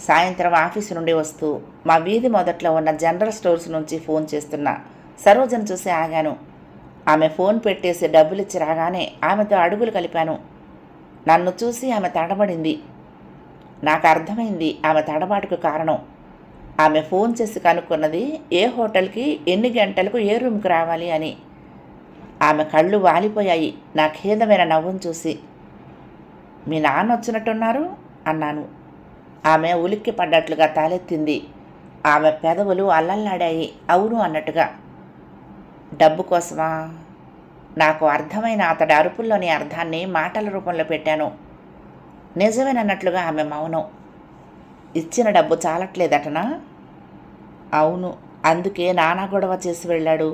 Speaker 1: సాయంత్రం ఆఫీసు నుండి వస్తూ మా వీధి మొదట్లో ఉన్న జనరల్ స్టోర్స్ నుంచి ఫోన్ చేస్తున్నా సరోజను చూసి ఆగాను. ఆమె ఫోన్ పెట్టేసి డబ్బులిచ్చి రాగానే ఆమెతో అడుగులు కలిపాను. నన్ను చూసి ఆమె తడబడింది. నాకు అర్థమైంది ఆమె తడబాటుకు కారణం. ఆమె ఫోన్ చేసి కనుక్కున్నది ఏ హోటల్కి ఎన్ని గంటలకు ఏ రూమ్కి రావాలి అని. ఆమె కళ్ళు వాలిపోయాయి నా ఖేదమైన నవ్వును చూసి. మీ నాన్న వచ్చినట్టున్నారు అన్నాను. ఆమె ఉలిక్కి పడ్డట్లుగా తాలెత్తింది. ఆమె పెదవులు అల్లల్లాడాయి అవును అన్నట్టుగా. డబ్బు కోసమా? నాకు అర్థమైన అతడి అరుపుల్లోని అర్థాన్ని మాటల రూపంలో పెట్టాను. నిజమేనన్నట్లుగా ఆమె మౌనం. ఇచ్చిన డబ్బు చాలట్లేదటనా? అవును, అందుకే నానా గొడవ చేసి వెళ్ళాడు.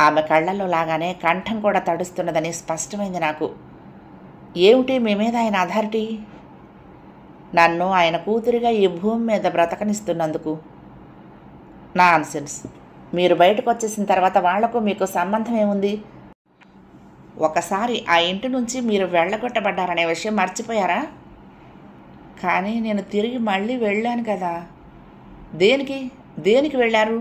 Speaker 1: ఆమె కళ్ళల్లో లాగానే కంఠం కూడా తడుస్తున్నదని స్పష్టమైంది నాకు. ఏమిటి మీ మీద ఆయన అథారిటీ? నన్ను ఆయన కూతురిగా ఈ భూమి మీద బ్రతకనిస్తున్నందుకు. నాన్సెన్స్. మీరు బయటకు వచ్చేసిన తర్వాత వాళ్లకు మీకు సంబంధం ఏముంది? ఒకసారి ఆ ఇంటి నుంచి మీరు వెళ్ళగొట్టబడ్డారనే విషయం మర్చిపోయారా? కానీ నేను తిరిగి మళ్ళీ వెళ్ళాను కదా. దేనికి వెళ్ళారు?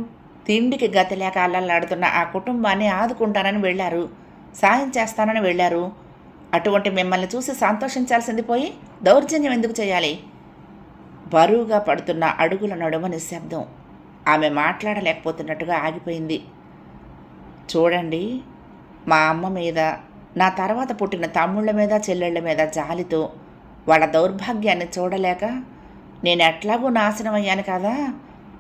Speaker 1: తిండికి గతి లేక అల్లల్లాడుతున్న ఆ కుటుంబాన్ని ఆదుకుంటానని వెళ్ళారు. సాయం చేస్తానని వెళ్ళారు. అటువంటి మిమ్మల్ని చూసి సంతోషించాల్సింది పోయి దౌర్జన్యం ఎందుకు చేయాలి? బరువుగా పడుతున్న అడుగుల నడుమ నిశ్శబ్దం. ఆమె మాట్లాడలేకపోతున్నట్టుగా ఆగిపోయింది. చూడండి, మా అమ్మ మీద, నా తర్వాత పుట్టిన తమ్ముళ్ళ మీద చెల్లెళ్ళ మీద జాలితో వాళ్ళ దౌర్భాగ్యాన్ని చూడలేక నేను ఎట్లాగూ నాశనం అయ్యాను కదా,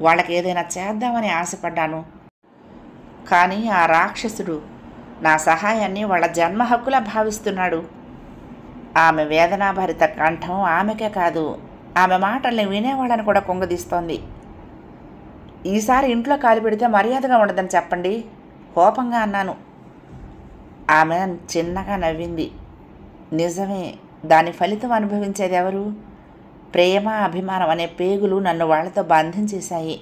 Speaker 1: వాళ్ళకి ఏదైనా చేద్దామని ఆశపడ్డాను. కానీ ఆ రాక్షసుడు నా సహాయాన్ని వాళ్ళ జన్మ హక్కులా భావిస్తున్నాడు. ఆమె వేదనాభరిత కంఠం ఆమెకే కాదు, ఆమె మాటల్ని వినేవాళ్ళని కూడా కుంగదీస్తోంది. ఈసారి ఇంట్లో కాలు పెడితే మర్యాదగా ఉండదని చెప్పండి, కోపంగా అన్నాను. ఆమె చిన్నగా నవ్వింది. నిజమే, దాని ఫలితం అనుభవించేది ఎవరు? ప్రేమ, అభిమానం అనే పేగులు నన్ను వాళ్లతో బంధించేశాయి.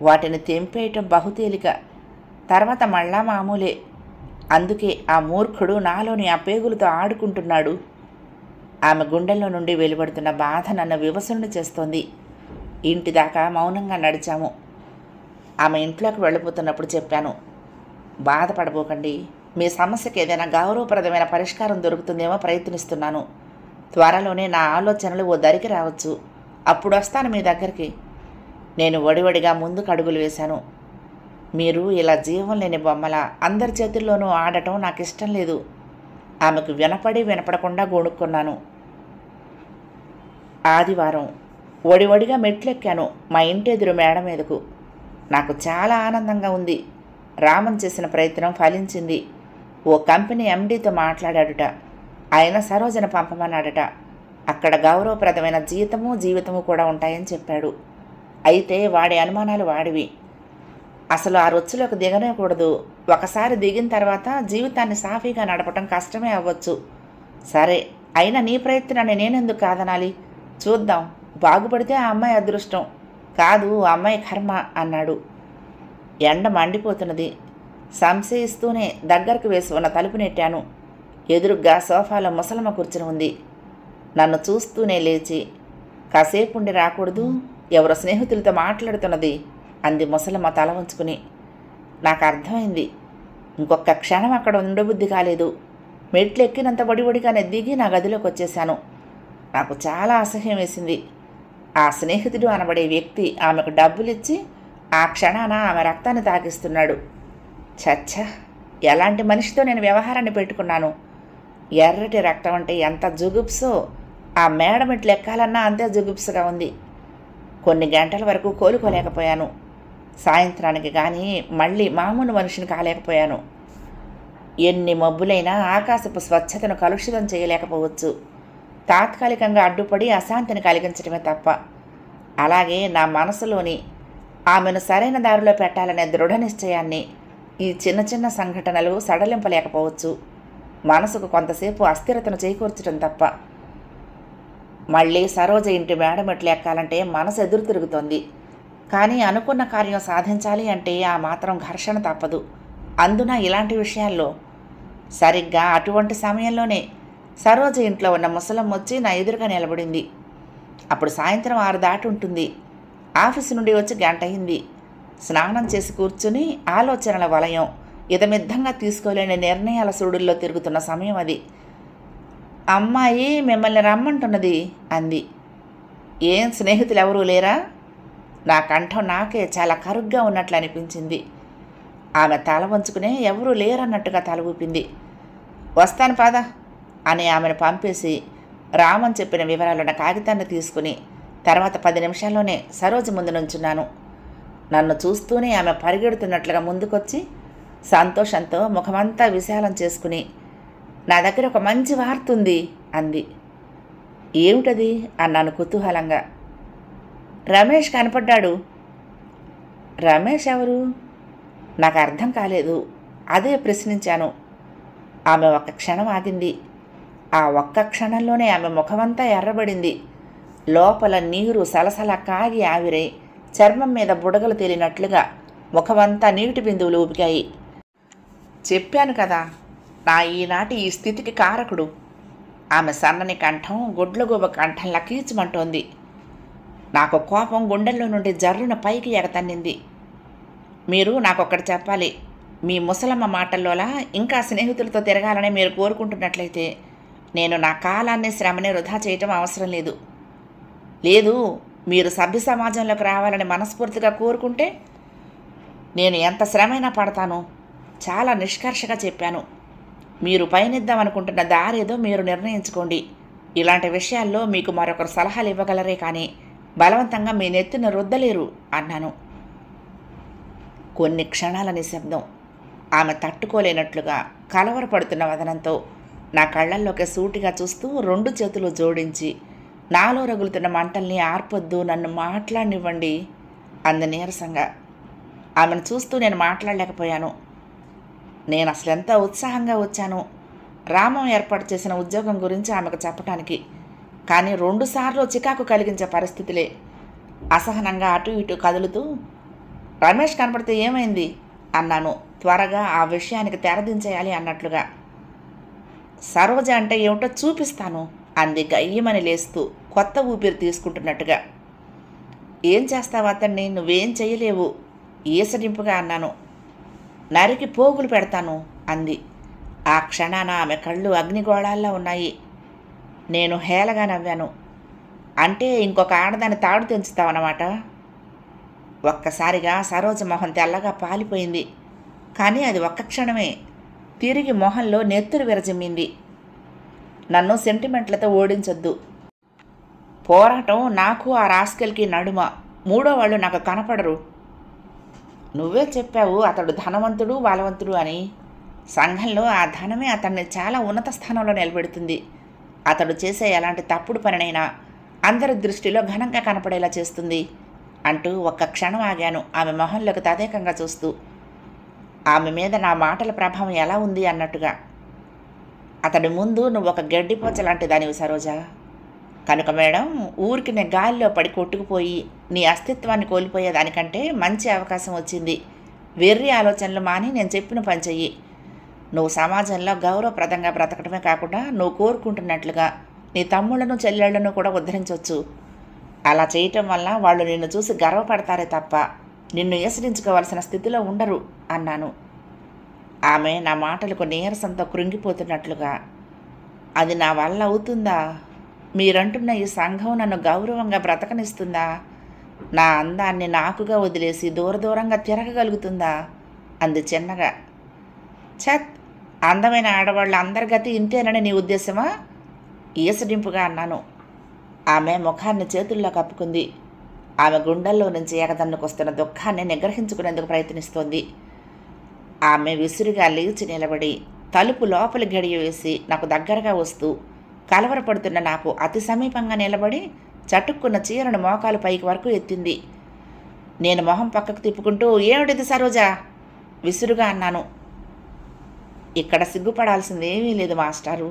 Speaker 1: వాటిని తెంపేయటం బహుతేలిక, తర్వాత మళ్ళా మామూలే. అందుకే ఆ మూర్ఖుడు నాలోని ఆ పేగులతో ఆడుకుంటున్నాడు. ఆమె గుండెల్లో నుండి వెలువడుతున్న బాధ నన్ను వివసుని చేస్తోంది. ఇంటి దాకా మౌనంగా నడిచాము. ఆమె ఇంట్లోకి వెళ్ళిపోతున్నప్పుడు చెప్పాను, బాధపడబోకండి, మీ సమస్యకి ఏదైనా గౌరవప్రదమైన పరిష్కారం దొరుకుతుందేమో ప్రయత్నిస్తున్నాను. త్వరలోనే నా ఆలోచనలు ఓ దరికి రావచ్చు. అప్పుడు వస్తాను మీ దగ్గరికి. నేను వడివడిగా ముందుకు అడుగులు వేశాను. మీరు ఇలా జీవం లేని బొమ్మల అందరి చేతుల్లోనూ ఆడటం నాకు ఇష్టం లేదు. ఆమెకు వినపడి వినపడకుండా గొణుక్కున్నాను. ఆదివారం వడివడిగా మెట్లెక్కాను మా ఇంటి ఎదురు మేడ మీదకు. నాకు చాలా ఆనందంగా ఉంది. రామన్ చేసిన ప్రయత్నం ఫలించింది. ఓ కంపెనీ ఎండీతో మాట్లాడాడుట. ఆయన సరోజను పంపమన్నాడట. అక్కడ గౌరవప్రదమైన జీతము జీవితము కూడా ఉంటాయని చెప్పాడు. అయితే వాడి అనుమానాలు వాడివి. అసలు ఆ రొచ్చులోకి దిగనేకూడదు. ఒకసారి దిగిన తర్వాత జీవితాన్ని సాఫీగా నడపటం కష్టమే అవ్వచ్చు. సరే, అయినా నీ ప్రయత్నాన్ని నేనెందుకు కాదనాలి? చూద్దాం, బాగుపడితే ఆ అమ్మాయి అదృష్టం, కాదు ఆ అమ్మాయి కర్మ అన్నాడు. ఎండ మండిపోతున్నది. సంశయిస్తూనే దగ్గరకు వేసి ఉన్న తలుపు నెట్టాను. ఎదురుగ్గా సోఫాలో ముసలమ్మ కూర్చుని ఉంది. నన్ను చూస్తూనే లేచి, కాసేపుండి రాకూడదు, ఎవరో స్నేహితులతో మాట్లాడుతున్నది అంది ముసలమ్మ తల ఉంచుకుని. నాకు అర్థమైంది. ఇంకొక క్షణం అక్కడ ఉండబుద్ధి కాలేదు. మెట్లు ఎక్కినంత వడివడిగానే దిగి నా గదిలోకి వచ్చేశాను. నాకు చాలా అసహ్యం వేసింది. ఆ స్నేహితుడు అనబడే వ్యక్తి ఆమెకు డబ్బులిచ్చి ఆ క్షణాన ఆమె రక్తాన్ని తాగిస్తున్నాడు. చచ్చ, ఎలాంటి మనిషితో నేను వ్యవహారాన్ని పెట్టుకున్నాను? ఎర్రటి రక్తం అంటే ఎంత జుగుప్సో ఆ మేడ మెట్లు ఎక్కాలన్నా అంతే జుగుప్సగా ఉంది. కొన్ని గంటల వరకు కోలుకోలేకపోయాను. సాయంత్రానికి కానీ మళ్ళీ మామూలు మనిషిని కాలేకపోయాను. ఎన్ని మబ్బులైనా ఆకాశపు స్వచ్ఛతను కలుషితం చేయలేకపోవచ్చు. తాత్కాలికంగా అడ్డుపడి అశాంతిని కలిగించడమే తప్ప. అలాగే నా మనసులోని ఆమెను సరైన దారిలో పెట్టాలనే దృఢ నిశ్చయాన్ని ఈ చిన్న చిన్న సంఘటనలు సడలింపలేకపోవచ్చు. మనసుకు కొంతసేపు అస్థిరతను చేకూర్చడం తప్ప. మళ్ళీ సరోజ ఇంటి మేడ మెట్లు ఎక్కాలంటే మనసు ఎదురు తిరుగుతోంది. కానీ అనుకున్న కార్యం సాధించాలి అంటే ఆ మాత్రం ఘర్షణ తప్పదు. అందున ఇలాంటి విషయాల్లో. సరిగ్గా అటువంటి సమయంలోనే సరోజ ఇంట్లో ఉన్న ముసలమ్మ వచ్చి నా ఎదురుగా నిలబడింది. అప్పుడు సాయంత్రం 6 దాటి ఉంటుంది. ఆఫీసు నుండి వచ్చి గంట అయింది. స్నానం చేసి కూర్చుని ఆలోచనల వలయం ఇదమిద్దంగా తీసుకోలేని నిర్ణయాల సుడుల్లో తిరుగుతున్న సమయం అది. అమ్మాయి మిమ్మల్ని రమ్మంటున్నది అంది. ఏం స్నేహితులు ఎవరూ లేరా? నా కంఠం నాకే చాలా కరుగ్గా ఉన్నట్లు అనిపించింది. ఆమె తల వంచుకునే ఎవరూ లేరన్నట్టుగా తల ఊపింది. వస్తాను పాద అని ఆమెను పంపేసి రామన్ చెప్పిన వివరాలున్న కాగితాన్ని తీసుకుని తర్వాత 10 నిమిషాల్లోనే సరోజ ముందు నుంచున్నాను. నన్ను చూస్తూనే ఆమె పరిగెడుతున్నట్లుగా ముందుకొచ్చి సంతోషంతో ముఖమంతా విశాలం చేసుకుని, నా దగ్గర ఒక మంచి వార్త ఉంది అంది. ఏమిటది అన్నాను కుతూహలంగా. రమేష్ కనపడ్డాడు. రమేష్ ఎవరు? నాకు అర్థం కాలేదు. అదే ప్రశ్నించాను. ఆమె ఒక్క క్షణం ఆగింది. ఆ ఒక్క క్షణంలోనే ఆమె ముఖమంతా ఎర్రబడింది. లోపల నీరు సలసల కాగి ఆవిరై చర్మం మీద బుడగలు తేలినట్లుగా ముఖమంతా నీటి బిందువులు ఊపికాయి. చెప్పాను కదా, నా ఈనాటి ఈ స్థితికి కారకుడు. ఆమె సన్నని కంఠం గుడ్లగూబ కంఠంలా కీచుమంటోంది. నాకు కోపం గుండెల్లో నుండి జర్రున పైకి ఎగతన్నింది. మీరు నాకొక్కటి చెప్పాలి. మీ ముసలమ్మ మాటల్లోలా ఇంకా స్నేహితులతో తిరగాలని మీరు కోరుకుంటున్నట్లయితే నేను నా కాలాన్ని శ్రమని వృధా చేయటం అవసరం లేదు. లేదు, మీరు సభ్య సమాజంలోకి రావాలని మనస్ఫూర్తిగా కోరుకుంటే నేను ఎంత శ్రమైనా పడతాను. చాలా నిష్కర్షగా చెప్పాను. మీరు పయనిద్దామనుకుంటున్న దారేదో మీరు నిర్ణయించుకోండి. ఇలాంటి విషయాల్లో మీకు మరొకరు సలహాలు ఇవ్వగలరే కానీ బలవంతంగా మీ నెత్తిన రుద్దలేరు అన్నాను. కొన్ని క్షణాల నిశ్శబ్దం. ఆమె తట్టుకోలేనట్లుగా కలవరపడుతున్న వదనంతో నా కళ్ళల్లోకి సూటిగా చూస్తూ 2 చేతులు జోడించి నాలో రగులుతున్న మంటల్ని ఆర్పొద్దు, నన్ను మాట్లాడనివ్వండి అంది నీరసంగా. ఆమెను చూస్తూ నేను మాట్లాడలేకపోయాను. నేను అసలు ఎంత ఉత్సాహంగా వచ్చాను రామం ఏర్పాటు చేసిన ఉద్యోగం గురించి ఆమెకు చెప్పటానికి. కానీ 2 సార్లు చికాకు కలిగించే పరిస్థితులే. అసహనంగా అటు ఇటు కదులుతూ, రమేష్ కనపడితే ఏమైంది అన్నాను, త్వరగా ఆ విషయానికి తెరదించేయాలి అన్నట్లుగా. సరోజ అంటే ఏమిటో చూపిస్తాను అంది గయ్యమని లేస్తూ, కొత్త ఊపిరి తీసుకుంటున్నట్టుగా. ఏం చేస్తావు అతన్ని? నువ్వేం చెయ్యలేవు ఈసడింపుగా అన్నాను. నరికి పోగులు పెడతాను అంది. ఆ క్షణాన ఆమె కళ్ళు అగ్నిగోళాల్లో ఉన్నాయి. నేను హేళగా నవ్వాను. అంటే ఇంకొక ఆడదాన్ని తాడు తెంచుతావన్నమాట. ఒక్కసారిగా సరోజ మొహం తెల్లగా పాలిపోయింది. కానీ అది ఒక్క క్షణమే. తిరిగి మొహంలో నెత్తురు విరజిమ్మింది. నన్ను సెంటిమెంట్లతో ఓడించొద్దు. పోరాటం నాకు ఆ రాస్కెల్కి నడుమ. 3వ వాళ్ళు నాకు కనపడరు. నువ్వే చెప్పావు అతడు ధనవంతుడు బలవంతుడు అని. సంఘంలో ఆ ధనమే అతన్ని చాలా ఉన్నత స్థానంలో నిలబెడుతుంది. అతడు చేసే ఎలాంటి తప్పుడు పనినైనా అందరి దృష్టిలో ఘనంగా కనపడేలా చేస్తుంది అంటూ ఒక్క క్షణం ఆగాను, ఆమె మొహంలోకి తదేకంగా చూస్తూ. ఆమె మీద నా మాటల ప్రభావం ఎలా ఉంది అన్నట్టుగా. అతడి ముందు నువ్వు ఒక గడ్డిపోచ లాంటి దానివి సరోజ. కనుక మేడం, ఊరికి నేను గాలిలో పడి కొట్టుకుపోయి నీ అస్తిత్వాన్ని కోల్పోయేదానికంటే మంచి అవకాశం వచ్చింది. వెర్రి ఆలోచనలు మాని నేను చెప్పిన పని చెయ్యి. నువ్వు సమాజంలో గౌరవప్రదంగా బ్రతకడమే కాకుండా నువ్వు కోరుకుంటున్నట్లుగా నీ తమ్ముళ్లను చెల్లెళ్లను కూడా ఉద్ధరించవచ్చు. అలా చేయటం వల్ల వాళ్ళు నిన్ను చూసి గర్వపడతారే తప్ప నిన్ను ఈసడించుకోవాల్సిన స్థితిలో ఉండరు అన్నాను. ఆమె నా మాటలకు నీరసంతో కృంగిపోతున్నట్లుగా, అది నా వల్ల అవుతుందా? మీరంటున్న ఈ సంఘం నన్ను గౌరవంగా బ్రతకనిస్తుందా? నా అందాన్ని నాకుగా వదిలేసి దూరంగా తిరగగలుగుతుందా అంది చిన్నగా. ఛత్, అందమైన ఆడవాళ్ళ అందరిగతి ఇంతేనని నీ ఉద్దేశమా? ఈసడింపుగా అన్నాను. ఆమె ముఖాన్ని చేతుల్లో కప్పుకుంది. ఆమె గుండెల్లో నుంచి ఎగదన్నుకొస్తున్న దుఃఖాన్ని నిగ్రహించుకునేందుకు ప్రయత్నిస్తోంది. ఆమె విసురుగా లేచి నిలబడి తలుపు లోపలి గడియ వేసి నాకు దగ్గరగా వస్తూ కలవరపడుతున్న నాకు అతి సమీపంగా నిలబడి చటుక్కున్న చీరను మోకాలు పైకి వరకు ఎత్తింది. నేను మొహం పక్కకు తిప్పుకుంటూ, ఏమిటిది సరోజా విసురుగా అన్నాను. ఇక్కడ సిగ్గుపడాల్సింది ఏమీ లేదు మాస్టారు.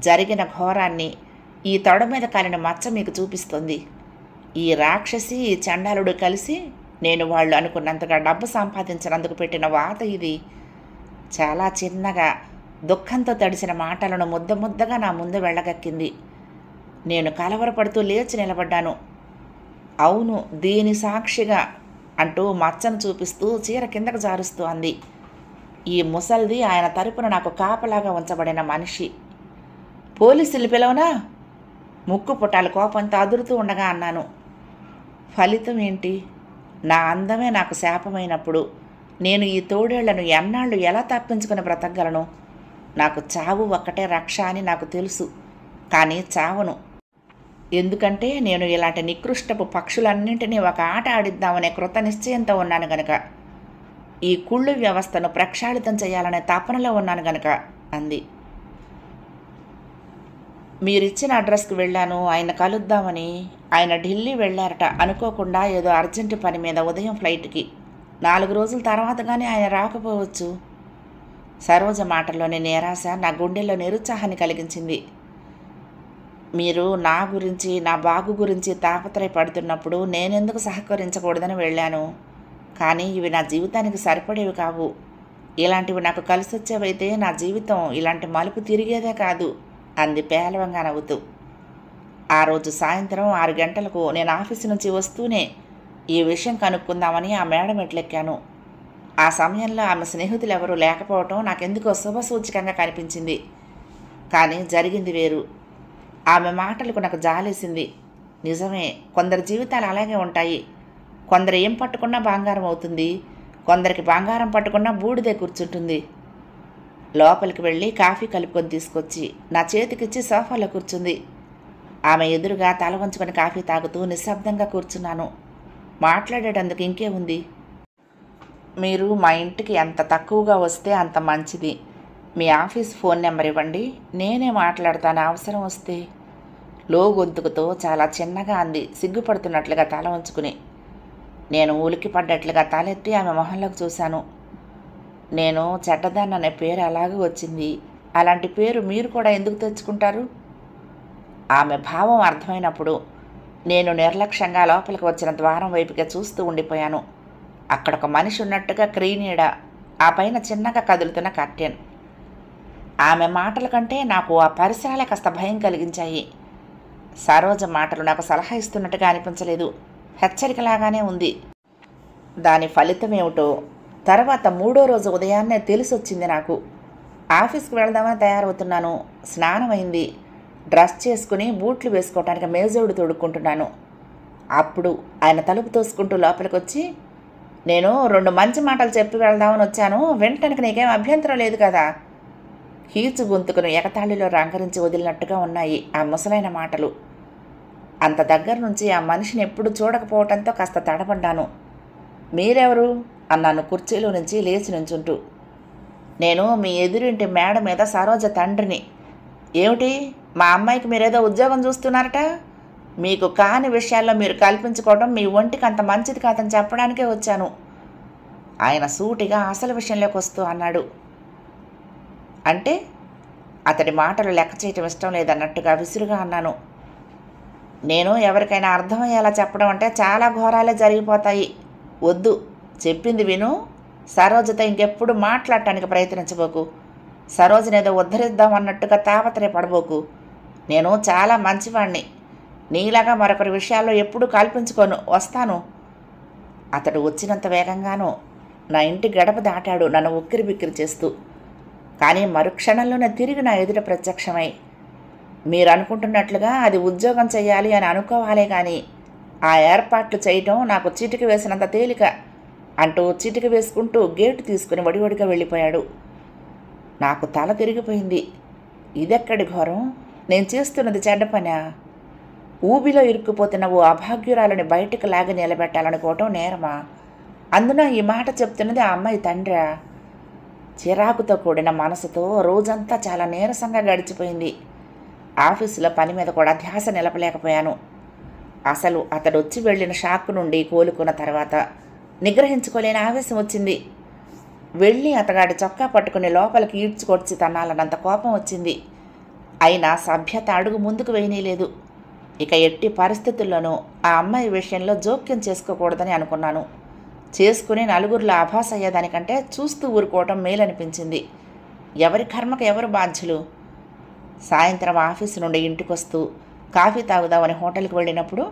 Speaker 1: జరిగిన ఘోరాన్ని ఈ తొడ మీద కాలిన మచ్చ మీకు చూపిస్తుంది. ఈ రాక్షసి ఈ చండాలుడు కలిసి నేను వాళ్ళు అనుకున్నంతగా డబ్బు సంపాదించినందుకు పెట్టిన వాత ఇది. చాలా చిన్నగా దుఃఖంతో తడిసిన మాటలను ముద్దగా నా ముందు వెళ్ళగక్కింది. నేను కలవరపడుతూ లేచి నిలబడ్డాను. అవును, దీని సాక్షిగా అంటూ మచ్చను చూపిస్తూ చీర కిందకు జారుస్తూ అంది. ఈ ముసల్ది ఆయన తరపున నాకు కాపలాగా ఉంచబడిన మనిషి. పోలీసులు పిలవనా? ముక్కు పుటాలు కోపంతో అదురుతూ ఉండగా అన్నాను. ఫలితం ఏంటి? నా అందమే నాకు శాపమైనప్పుడు నేను ఈ తోడేళ్లను ఎన్నాళ్ళు ఎలా తప్పించుకుని బ్రతకగలను? నాకు చావు ఒక్కటే రక్ష అని నాకు తెలుసు. కానీ చావను. ఎందుకంటే నేను ఇలాంటి నికృష్టపు పక్షులన్నింటినీ ఒక ఆట ఆడిద్దామనే కృత నిశ్చయంతో ఉన్నాను గనక. ఈ కుళ్ళు వ్యవస్థను ప్రక్షాళితం చేయాలనే తపనలో ఉన్నాను గనక అంది. మీరిచ్చిన అడ్రస్కి వెళ్ళాను, ఆయన కలుద్దామని. ఆయన ఢిల్లీ వెళ్ళారట అనుకోకుండా, ఏదో అర్జెంటు పని మీద ఉదయం ఫ్లైట్కి. 4 రోజుల తర్వాత కానీ ఆయన రాకపోవచ్చు. సరోజ మాటల్లోని నిరాశ నా గుండెల్లో నిరుత్సాహాన్ని కలిగించింది. మీరు నా గురించి, నా బాగు గురించి తాపత్రయపడుతున్నప్పుడు నేనెందుకు సహకరించకూడదని వెళ్ళాను. కానీ ఇవి నా జీవితానికి సరిపడేవి కావు. ఇలాంటివి నాకు కలిసొచ్చేవైతే నా జీవితం ఇలాంటి మలుపు తిరిగేదే కాదు అంది పేలవంగా నవ్వుతూ. ఆ రోజు సాయంత్రం 6 గంటలకు నేను ఆఫీసు నుంచి వస్తూనే ఈ విషయం కనుక్కుందామని ఆ మేడ మెట్లెక్కాను. ఆ సమయంలో ఆమె స్నేహితులు ఎవరూ లేకపోవటం నాకెందుకో శుభసూచకంగా కనిపించింది. కానీ జరిగింది వేరు. ఆమె మాటలకు నాకు జాలేసింది. నిజమే, కొందరి జీవితాలు అలాగే ఉంటాయి. కొందరు ఏం పట్టుకున్నా బంగారం అవుతుంది, కొందరికి బంగారం పట్టుకున్నా బూడిదే కూర్చుంటుంది. లోపలికి వెళ్ళి కాఫీ కలుపుకొని తీసుకొచ్చి నా చేతికిచ్చి సోఫాలో కూర్చుంది. ఆమె ఎదురుగా తల వంచుకొని కాఫీ తాగుతూ నిశ్శబ్దంగా కూర్చున్నాను. మాట్లాడేటందుకు ఇంకే ఉంది. మీరు మా ఇంటికి ఎంత తక్కువగా వస్తే అంత మంచిది. మీ ఆఫీస్ ఫోన్ నెంబర్ ఇవ్వండి, నేనే మాట్లాడతాను అవసరం వస్తే. లో గొంతుకుతో చాలా చిన్నగా అంది, సిగ్గుపడుతున్నట్లుగా తల వంచుకుని. నేను ఉలికి పడ్డట్లుగా తలెత్తి ఆమె మొహంలోకి చూశాను. నేను చెడ్డదాన్ని అనే పేరు అలాగే వచ్చింది. అలాంటి పేరు మీరు కూడా ఎందుకు తెచ్చుకుంటారు? ఆమె భావం అర్థమైనప్పుడు నేను నిర్లక్ష్యంగా లోపలికి వచ్చిన ద్వారం వైపుగా చూస్తూ ఉండిపోయాను. అక్కడ ఒక మనిషి ఉన్నట్టుగా క్రీనీడ, ఆ పైన చిన్నగా కదులుతున్న కర్టెన్. ఆమె మాటల కంటే నాకు ఆ పరిసరాలే కాస్త భయం కలిగించాయి. సరోజ మాటలు నాకు సలహా ఇస్తున్నట్టుగా అనిపించలేదు, హెచ్చరికలాగానే ఉంది. దాని ఫలితం ఏమిటో తర్వాత 3వ రోజు ఉదయాన్నే తెలిసొచ్చింది నాకు. ఆఫీస్కి వెళదామని తయారవుతున్నాను. స్నానమైంది, డ్రెస్ చేసుకుని బూట్లు వేసుకోవటానికి మేజోడు తొడుక్కుంటున్నాను. అప్పుడు ఆయన తలుపు తోసుకుంటూ లోపలికి వచ్చి, నేను 2 మంచి మాటలు చెప్పి వెళ్దామని వచ్చాను, వినటానికి నీకేం అభ్యంతరం లేదు కదా? హీచు గొంతుకును ఎగతాళిలో రంగరించి వదిలినట్టుగా ఉన్నాయి ఆ ముసలైన మాటలు. అంత దగ్గర నుంచి ఆ మనిషిని ఎప్పుడు చూడకపోవటంతో కాస్త తడబడ్డాను. మీరెవరు అన్నాను కుర్చీలో నుంచి లేచి నుంచుంటూ. నేను మీ ఎదురింటి మేడ మీద సరోజ తండ్రిని. ఏమిటి, మా అమ్మాయికి మీరేదో ఉద్యోగం చూస్తున్నారట? మీకు కాని విషయాల్లో మీరు కల్పించుకోవడం మీ ఒంటికి అంత మంచిది కాదని చెప్పడానికే వచ్చాను. ఆయన సూటిగా అసలు విషయంలోకి వస్తూ అన్నాడు. అంటే అతడి మాటలు లెక్క చేయటం ఇష్టం లేదన్నట్టుగా విసురుగా అన్నాను. నేను ఎవరికైనా అర్థమయ్యేలా చెప్పడం అంటే చాలా ఘోరాలే జరిగిపోతాయి. వద్దు, చెప్పింది విను. సరోజతో ఇంకెప్పుడు మాట్లాడటానికి ప్రయత్నించబోకు. సరోజనేదో ఉద్ధరిద్దాం అన్నట్టుగా తాపత్రయపడబోకు. నేను చాలా మంచివాణ్ణి. నీలాగా మరొకరి విషయాల్లో ఎప్పుడూ కల్పించుకోను. వస్తాను. అతడు వచ్చినంత వేగంగానూ నా ఇంటి గడప దాటాడు, నన్ను ఉక్కిరి బిక్కిరి చేస్తూ. కానీ మరుక్షణంలోనే తిరిగి నా ఎదుట ప్రత్యక్షమై, మీరు అనుకుంటున్నట్లుగా అది ఉద్యోగం చేయాలి అని అనుకోవాలే కానీ ఆ ఏర్పాట్లు చేయటం నాకు చీటికి వేసినంత తేలిక అంటూ చీటికి వేసుకుంటూ గేటు తీసుకుని వడివడిగా వెళ్ళిపోయాడు. నాకు తల తిరిగిపోయింది. ఇదెక్కడి ఘోరం? నేను చేస్తున్నది చెడ్డ పనా? ఊబిలో ఇరుక్కుపోతున్న ఓ అభాగ్యురాలని బయటకు లాగి నిలబెట్టాలనుకోవటం నేరమా? అందున ఈ మాట చెప్తున్నది ఆ అమ్మాయి తండ్రా? చిరాకుతో కూడిన మనసుతో రోజంతా చాలా నీరసంగా గడిచిపోయింది. ఆఫీసులో పని మీద కూడా ధ్యాస నిలపలేకపోయాను. అసలు అతడు వచ్చి వెళ్ళిన షాక్ నుండి కోలుకున్న తర్వాత నిగ్రహించుకోలేని ఆవేశం వచ్చింది. వెళ్ళి అతగాడి చొక్కా పట్టుకుని లోపలికి ఈడ్చుకొచ్చి తన్నాలన్నంత కోపం వచ్చింది. అయినా సభ్యత అడుగు ముందుకు వేయనీలేదు. ఇక ఎట్టి పరిస్థితుల్లోనూ ఆ అమ్మాయి విషయంలో జోక్యం చేసుకోకూడదని అనుకున్నాను. చేసుకుని నలుగురిలో ఆభాస అయ్యేదానికంటే చూస్తూ ఊరుకోవటం మేలనిపించింది. ఎవరి కర్మకు ఎవరు బాధ్యులు? సాయంత్రం ఆఫీసు నుండి ఇంటికొస్తూ కాఫీ తాగుదామని హోటల్కి వెళ్ళినప్పుడు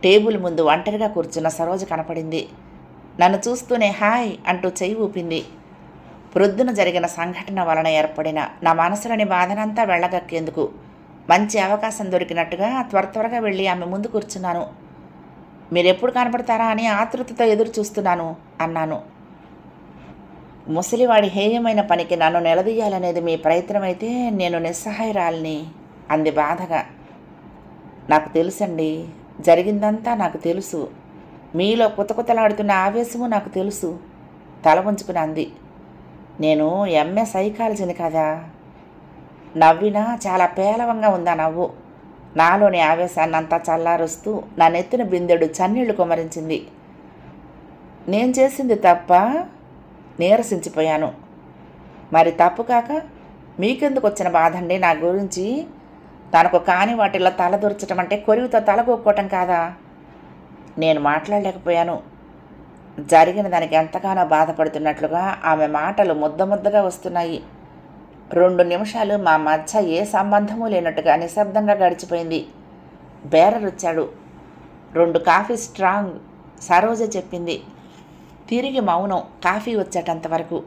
Speaker 1: టేబుల్ ముందు ఒంటరిగా కూర్చున్న సరోజ కనపడింది. నన్ను చూస్తూనే హాయ్ అంటూ చెయ్యి ఊపింది. ప్రొద్దున జరిగిన సంఘటన వలన ఏర్పడిన నా మనసులోని బాధనంతా వెళ్ళగక్కేందుకు మంచి అవకాశం దొరికినట్టుగా త్వరగా వెళ్ళి ఆమె ముందు కూర్చున్నాను. మీరెప్పుడు కనపడతారా అని ఆతృతతో ఎదురు చూస్తున్నాను అన్నాను. ముసలివాడి హేయమైన పనికి నన్ను నిలదీయాలనేది మీ ప్రయత్నమైతే నేను నిస్సహాయురాలిని అంది బాధగా. నాకు తెలుసండి, జరిగిందంతా నాకు తెలుసు. మీలో కుతకుతలాడుతున్న ఆవేశము నాకు తెలుసు తల ఉంచుకుని అంది. నేను ఎంఏ సైకాలజీని కదా. నవ్వినా చాలా పేలవంగా ఉందా నవ్వు. నాలోని ఆవేశాన్నంతా చల్లారుస్తూ నా నెత్తిన బిందెడు చన్నీళ్లు కుమరించింది. నేను చేసింది తప్ప? నీరసించిపోయాను. మరి తప్పు కాక మీకెందుకు వచ్చిన బాధండి నా గురించి? తనకు కాని వాటిల్లో తలదూర్చటం అంటే కొరివితో తలగొక్కోవటం కాదా? నేను మాట్లాడలేకపోయాను. జరిగిన దానికి ఎంతగానో బాధపడుతున్నట్లుగా ఆమె మాటలు ముద్దగా వస్తున్నాయి. 2 నిమిషాలు మా మధ్య ఏ సంబంధమూ లేనట్టుగా నిశ్శబ్దంగా గడిచిపోయింది. బేరర్ వచ్చాడు. 2 కాఫీ స్ట్రాంగ్ సరోజ చెప్పింది. తిరిగి మౌనం కాఫీ వచ్చేటంతవరకు.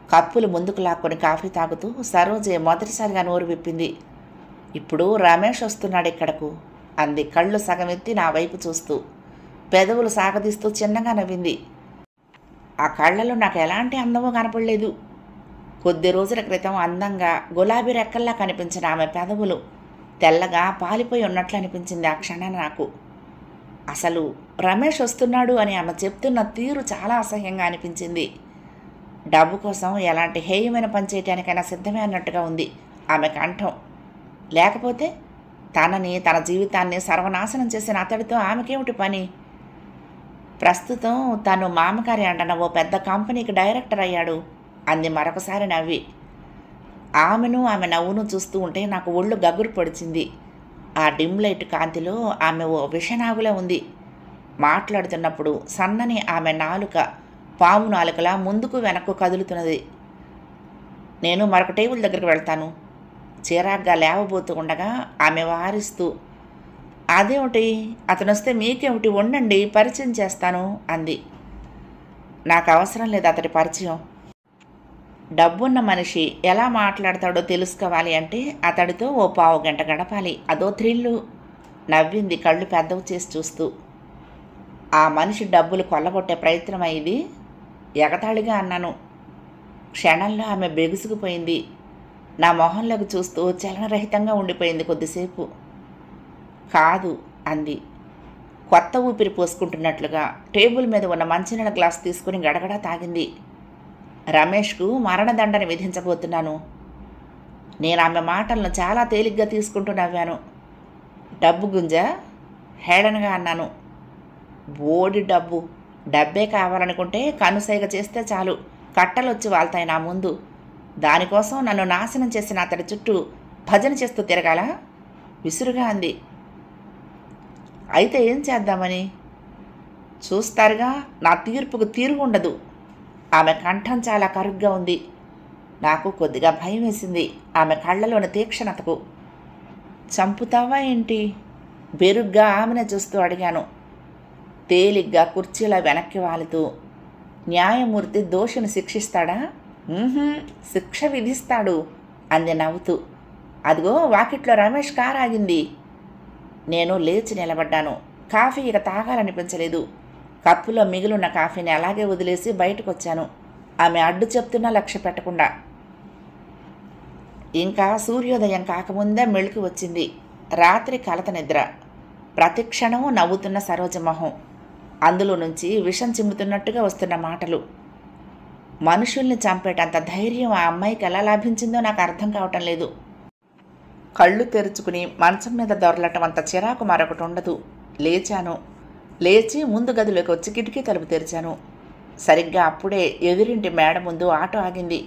Speaker 1: కప్పులు ముందుకు లాక్కొని కాఫీ తాగుతూ సరోజే మొదటిసారిగా నోరు విప్పింది. ఇప్పుడు రమేష్ వస్తున్నాడు ఇక్కడకు అంది కళ్ళు సగమెత్తి నా వైపు చూస్తూ. పెదవులు సాగదీస్తూ చిన్నగా నవ్వింది. ఆ కళ్ళలో నాకు ఎలాంటి అందమో కనపడలేదు. కొద్ది రోజుల క్రితం అందంగా గులాబీ రెక్కల్లా కనిపించిన ఆమె పెదవులు తెల్లగా పాలిపోయి ఉన్నట్లు అనిపించింది ఆ క్షణాన నాకు. అసలు రమేష్ వస్తున్నాడు అని ఆమె చెప్తున్న తీరు చాలా అసహ్యంగా అనిపించింది. డబ్బు కోసం ఎలాంటి హేయమైన పని చేయటానికైనా సిద్ధమే అన్నట్టుగా ఉంది ఆమె కంఠం. లేకపోతే తనని, తన జీవితాన్ని సర్వనాశనం చేసిన అతడితో ఆమెకేమిటి పని? ప్రస్తుతం తను మామగారి అంటన ఓ పెద్ద కంపెనీకి డైరెక్టర్ అయ్యాడు అంది మరొకసారి నవ్వి. ఆమెను, ఆమె నవ్వును చూస్తూ ఉంటే నాకు ఒళ్ళు గగురు పొడిచింది. ఆ డిమ్ లైట్ కాంతిలో ఆమె ఓ విషనాగులా ఉంది. మాట్లాడుతున్నప్పుడు సన్నని ఆమె నాలుక పాము నాలుకలా ముందుకు వెనక్కు కదులుతున్నది. నేను మరొక టేబుల్ దగ్గరికి వెళ్తాను చిరాగ్గా లేవబోతూ ఉండగా ఆమె వారిస్తూ, అదేమిటి, అతను వస్తే మీకేమిటి, ఉండండి పరిచయం చేస్తాను అంది. నాకు అవసరం లేదు అతడి పరిచయం. డబ్బున్న మనిషి ఎలా మాట్లాడతాడో తెలుసుకోవాలి అంటే అతడితో ఓ పావు గంట గడపాలి, అదో థ్రిల్లు నవ్వింది కళ్ళు పెద్దవి చేసి చూస్తూ. ఆ మనిషి డబ్బులు కొల్లగొట్టే ప్రయత్నం అయింది ఎగతాళిగా అన్నాను. క్షణంలో ఆమె బెగుసుకుపోయింది. నా మొహంలోకి చూస్తూ చలనరహితంగా ఉండిపోయింది కొద్దిసేపు. కాదు అంది కొత్త ఊపిరి పోసుకుంటున్నట్లుగా. టేబుల్ మీద ఉన్న మంచినీళ్ళ గ్లాస్ తీసుకుని గడగడా తాగింది. రమేష్కు మరణదండన విధించబోతున్నాను. నేను ఆమె మాటలను చాలా తేలిగ్గా తీసుకుంటూ నవ్వాను. డబ్బు గుంజా హేళనగా అన్నాను. బోడి డబ్బు, డబ్బే కావాలనుకుంటే కనుసైగ చేస్తే చాలు కట్టలొచ్చి వాళ్తాయి నా ముందు. దానికోసం నన్ను నాశనం చేసిన అతడి చుట్టూ భజన చేస్తూ తిరగాల విసురుగా అంది. అయితే ఏం చేద్దామని? చూస్తారుగా నా తీర్పుకు తీరుగుండదు. ఆమె కంఠం చాలా కరుగ్గా ఉంది. నాకు కొద్దిగా భయం వేసింది ఆమె కళ్ళలోని తీక్షణతకు. చంపుతావా ఏంటి? బెరుగ్గా ఆమెను చూస్తూ అడిగాను. తేలిగ్గా కుర్చీలో వెనక్కి వాలుతూ, న్యాయమూర్తి దోషిని శిక్షిస్తాడా? శిక్ష విధిస్తాడు అంది నవ్వుతూ. అదిగో వాకిట్లో రమేష్ కారు ఆగింది. నేను లేచి నిలబడ్డాను. కాఫీ ఇక తాగాలనిపించలేదు. కప్పులో మిగిలిన కాఫీని అలాగే వదిలేసి బయటకు వచ్చాను, ఆమె అడ్డు చెప్తున్నా లక్ష్య పెట్టకుండా. ఇంకా సూర్యోదయం కాకముందే మెళుకు వచ్చింది. రాత్రి కలత నిద్ర. ప్రతిక్షణము నవ్వుతున్న సరోజమొహం. అందులో నుంచి విషం చిమ్ముతున్నట్టుగా వస్తున్న మాటలు. మనుషుల్ని చంపేటంత ధైర్యం ఆ అమ్మాయికి ఎలా లభించిందో నాకు అర్థం కావటం లేదు. కళ్ళు తెరుచుకుని మంచం మీద దొరలటం అంత చిరాకు మరొకటి ఉండదు. లేచాను. లేచి ముందు గదిలోకి వచ్చి కిటికీ తలుపు తెరిచాను. సరిగ్గా అప్పుడే ఎదురింటి మేడ ముందు ఆటో ఆగింది.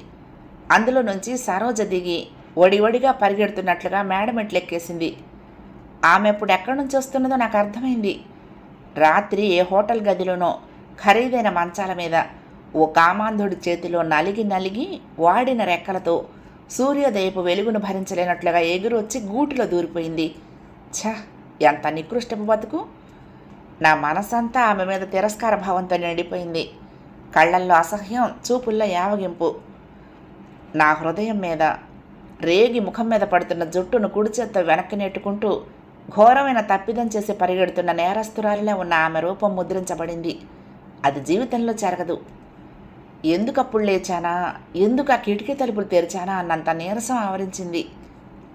Speaker 1: అందులో నుంచి సరోజ దిగి ఒడివడిగా పరిగెడుతున్నట్లుగా మేడ మెట్లెక్కేసింది. ఆమె ఇప్పుడు ఎక్కడి నుంచి వస్తున్నదో నాకు అర్థమైంది. రాత్రి ఏ హోటల్ గదిలోనో ఖరీదైన మంచాల మీద ఓ కామాంధుడి చేతిలో నలిగి నలిగి వాడిన రెక్కలతో సూర్యోదయపు వెలుగును భరించలేనట్లుగా ఎగురు వచ్చి గూటిలో దూరిపోయింది. ఛ, ఎంత నికృష్టపు బతుకు! నా మనసంతా ఆమె మీద తిరస్కార భావంతో నిండిపోయింది. కళ్ళల్లో అసహ్యం, చూపుల్లో యావగింపు. నా హృదయం మీద రేగి ముఖం మీద పడుతున్న జుట్టును కుడి చేత్తో వెనక్కి నెట్టుకుంటూ ఘోరమైన తప్పిదం చేసి పరిగెడుతున్న నేరస్తురాలిలో ఉన్న ఆమె రూపం ముద్రించబడింది. అది జీవితంలో జరగదు. ఎందుకప్పుడు లేచానా, ఎందుకు ఆ కిటికీ తలుపులు తెరిచానా అన్నంత నీరసం ఆవరించింది.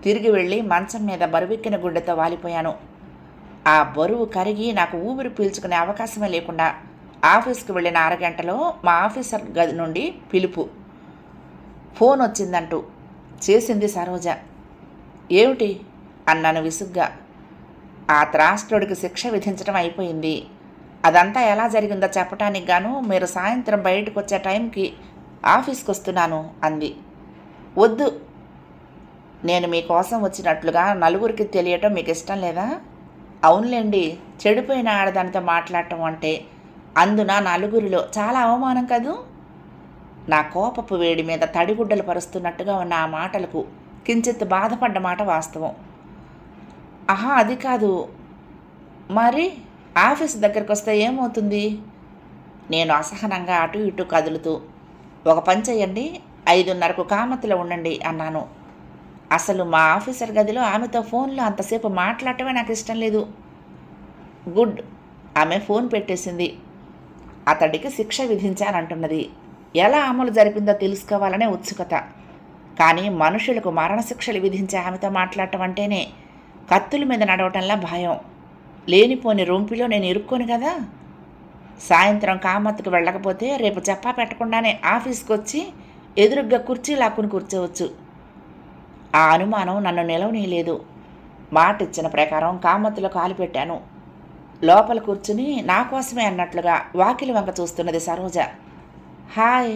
Speaker 1: తిరిగి వెళ్ళి మంచం మీద బరువెక్కిన గుండెతో వాలిపోయాను. ఆ బరువు కరిగి నాకు ఊపిరి పీల్చుకునే అవకాశమే లేకుండా ఆఫీస్కి వెళ్ళిన అరగంటలో మా ఆఫీసర్ గది నుండి పిలుపు. ఫోన్ వచ్చిందంటూ. చేసింది సరోజ. ఏమిటి అన్నాను విసుగ్గా. ఆ త్రాష్ట్రుడికి శిక్ష విధించడం అయిపోయింది. అదంతా ఎలా జరిగిందో చెప్పటానికి గాను మీరు సాయంత్రం బయటకు వచ్చే టైంకి ఆఫీస్కి వస్తున్నాను అంది. వద్దు, నేను మీకోసం వచ్చినట్లుగా నలుగురికి తెలియటం మీకు ఇష్టం లేదా? అవునులేండి, చెడిపోయిన ఆడదానితో మాట్లాడటం అంటే అందున నలుగురిలో చాలా అవమానం కదూ. నా కోపపు వేడి మీద తడిగుడ్డలు పరుస్తున్నట్టుగా ఉన్న ఆ మాటలకు కించిత్ బాధపడ్డ మాట వాస్తవం. ఆహా, అది కాదు. మరి ఆఫీస్ దగ్గరికి వస్తే ఏమవుతుంది? నేను అసహనంగా అటు ఇటు కదులుతూ, ఒక పని చెయ్యండి, 5:30కు కామతిలో ఉండండి అన్నాను. అసలు మా ఆఫీసర్ గదిలో ఆమెతో ఫోన్లో అంతసేపు మాట్లాడటమే నాకు ఇష్టం లేదు. గుడ్, ఆమె ఫోన్ పెట్టేసింది. అతడికి శిక్ష విధించానంటున్నది. ఎలా అమలు జరిపిందో తెలుసుకోవాలనే ఉత్సుకత. కానీ మనుషులకు మరణశిక్షలు విధించే ఆమెతో మాట్లాడటం అంటేనే కత్తుల మీద నడవటంలా భయం. లేనిపోని రొంపిలో నేను ఇరుక్కోను కదా. సాయంత్రం కామత్తుకు వెళ్ళకపోతే రేపు చెప్పా పెట్టకుండానే ఆఫీస్కి వచ్చి ఎదురుగ్గా కుర్చీ లాక్కుని కూర్చోవచ్చు. ఆ అనుమానం నన్ను నిలవనీయలేదు. మాట ఇచ్చిన ప్రకారం కామత్తులో కాలు పెట్టాను. లోపల కూర్చుని నా కోసమే అన్నట్లుగా వాకిలి వంక చూస్తున్నది సరోజ. హాయ్,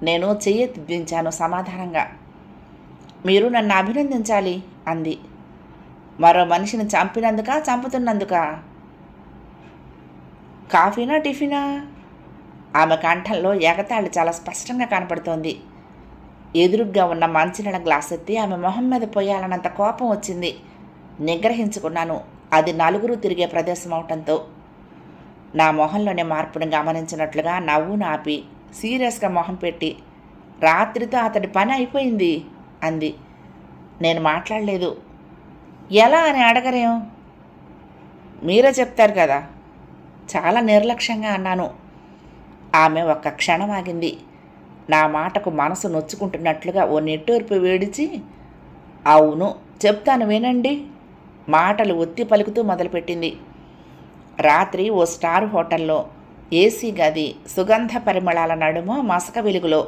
Speaker 1: నేను చెయ్యెత్తి దించాను సమాధానంగా. మీరు నన్ను అభినందించాలి అంది. మరో మనిషిని చంపినందుకా చంపుతున్నందుకా? కాఫీనా టిఫినా? ఆమె కంఠంలో ఎగతాళి చాలా స్పష్టంగా కనపడుతోంది. ఎదురుగ్గా ఉన్న మంచినీళ్ళ గ్లాస్ ఎత్తి ఆమె మొహం మీద పోయాలన్నంత కోపం వచ్చింది. నిగ్రహించుకున్నాను. అది నలుగురు తిరిగే ప్రదేశం అవటంతో. నా మొహంలోనే మార్పును గమనించినట్లుగా నవ్వు నాపి సీరియస్గా మొహం పెట్టి, రాత్రితో అతడి పని అయిపోయింది అంది. నేను మాట్లాడలేదు. ఎలా అని అడగరేం, మీరే చెప్తారు కదా. చాలా నిర్లక్ష్యంగా అన్నాను. ఆమె ఒక్క క్షణం ఆగింది. నా మాటకు మనసు నొచ్చుకుంటున్నట్లుగా ఓ నిట్టూర్పు వేడిచి, అవును చెప్తాను వినండి, మాటలు ఒత్తి పలుకుతూ మొదలుపెట్టింది. రాత్రి ఓ స్టార్ హోటల్లో ఏసీ గది, సుగంధ పరిమళాల నడుమ మసక వెలుగులో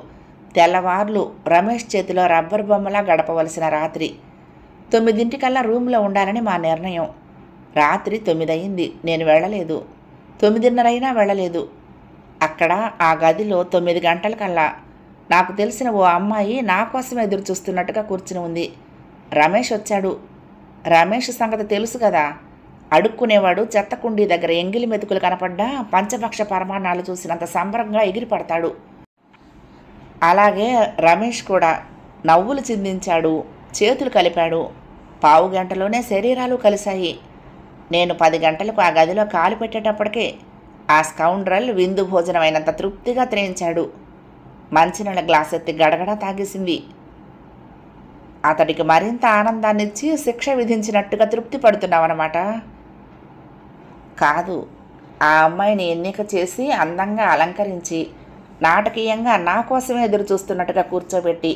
Speaker 1: తెల్లవార్లు రమేష్ చేతిలో రబ్బర్ బొమ్మలా గడపవలసిన రాత్రి. 9:00కల్లా రూమ్లో ఉండాలని మా నిర్ణయం. రాత్రి 9 అయింది. నేను వెళ్ళలేదు. 9:30 అయినా వెళ్ళలేదు. అక్కడ ఆ గదిలో 9 గంటలకల్లా నాకు తెలిసిన ఓ అమ్మాయి నా కోసం ఎదురు చూస్తున్నట్టుగా కూర్చుని ఉంది. రమేష్ వచ్చాడు. రమేష్ సంగతి తెలుసు కదా. అడుక్కునేవాడు చెత్త కుండీ దగ్గర ఎంగిలి మెతుకులు కనపడ్డా పంచభక్ష పరమాణాలు చూసినంత సంబరంగా ఎగిరిపడతాడు. అలాగే రమేష్ కూడా నవ్వులు చిందించాడు, చేతులు కలిపాడు. 15 గంటలోనే శరీరాలు కలిశాయి. నేను 10 గంటలకు ఆ గదిలో కాలు పెట్టేటప్పటికే ఆ స్కౌండ్రల్ విందు భోజనమైనంత తృప్తిగా త్రేయించాడు. మంచినీళ్ళ గ్లాస్ ఎత్తి గడగడా తాగేసింది. అతడికి మరింత ఆనందాన్నిచ్చి శిక్ష విధించినట్టుగా తృప్తి పడుతున్నావన్నమాట. కాదు, ఆ అమ్మాయిని ఎన్నిక చేసి అందంగా అలంకరించి నాటకీయంగా నా కోసమే ఎదురు చూస్తున్నట్టుగా కూర్చోబెట్టి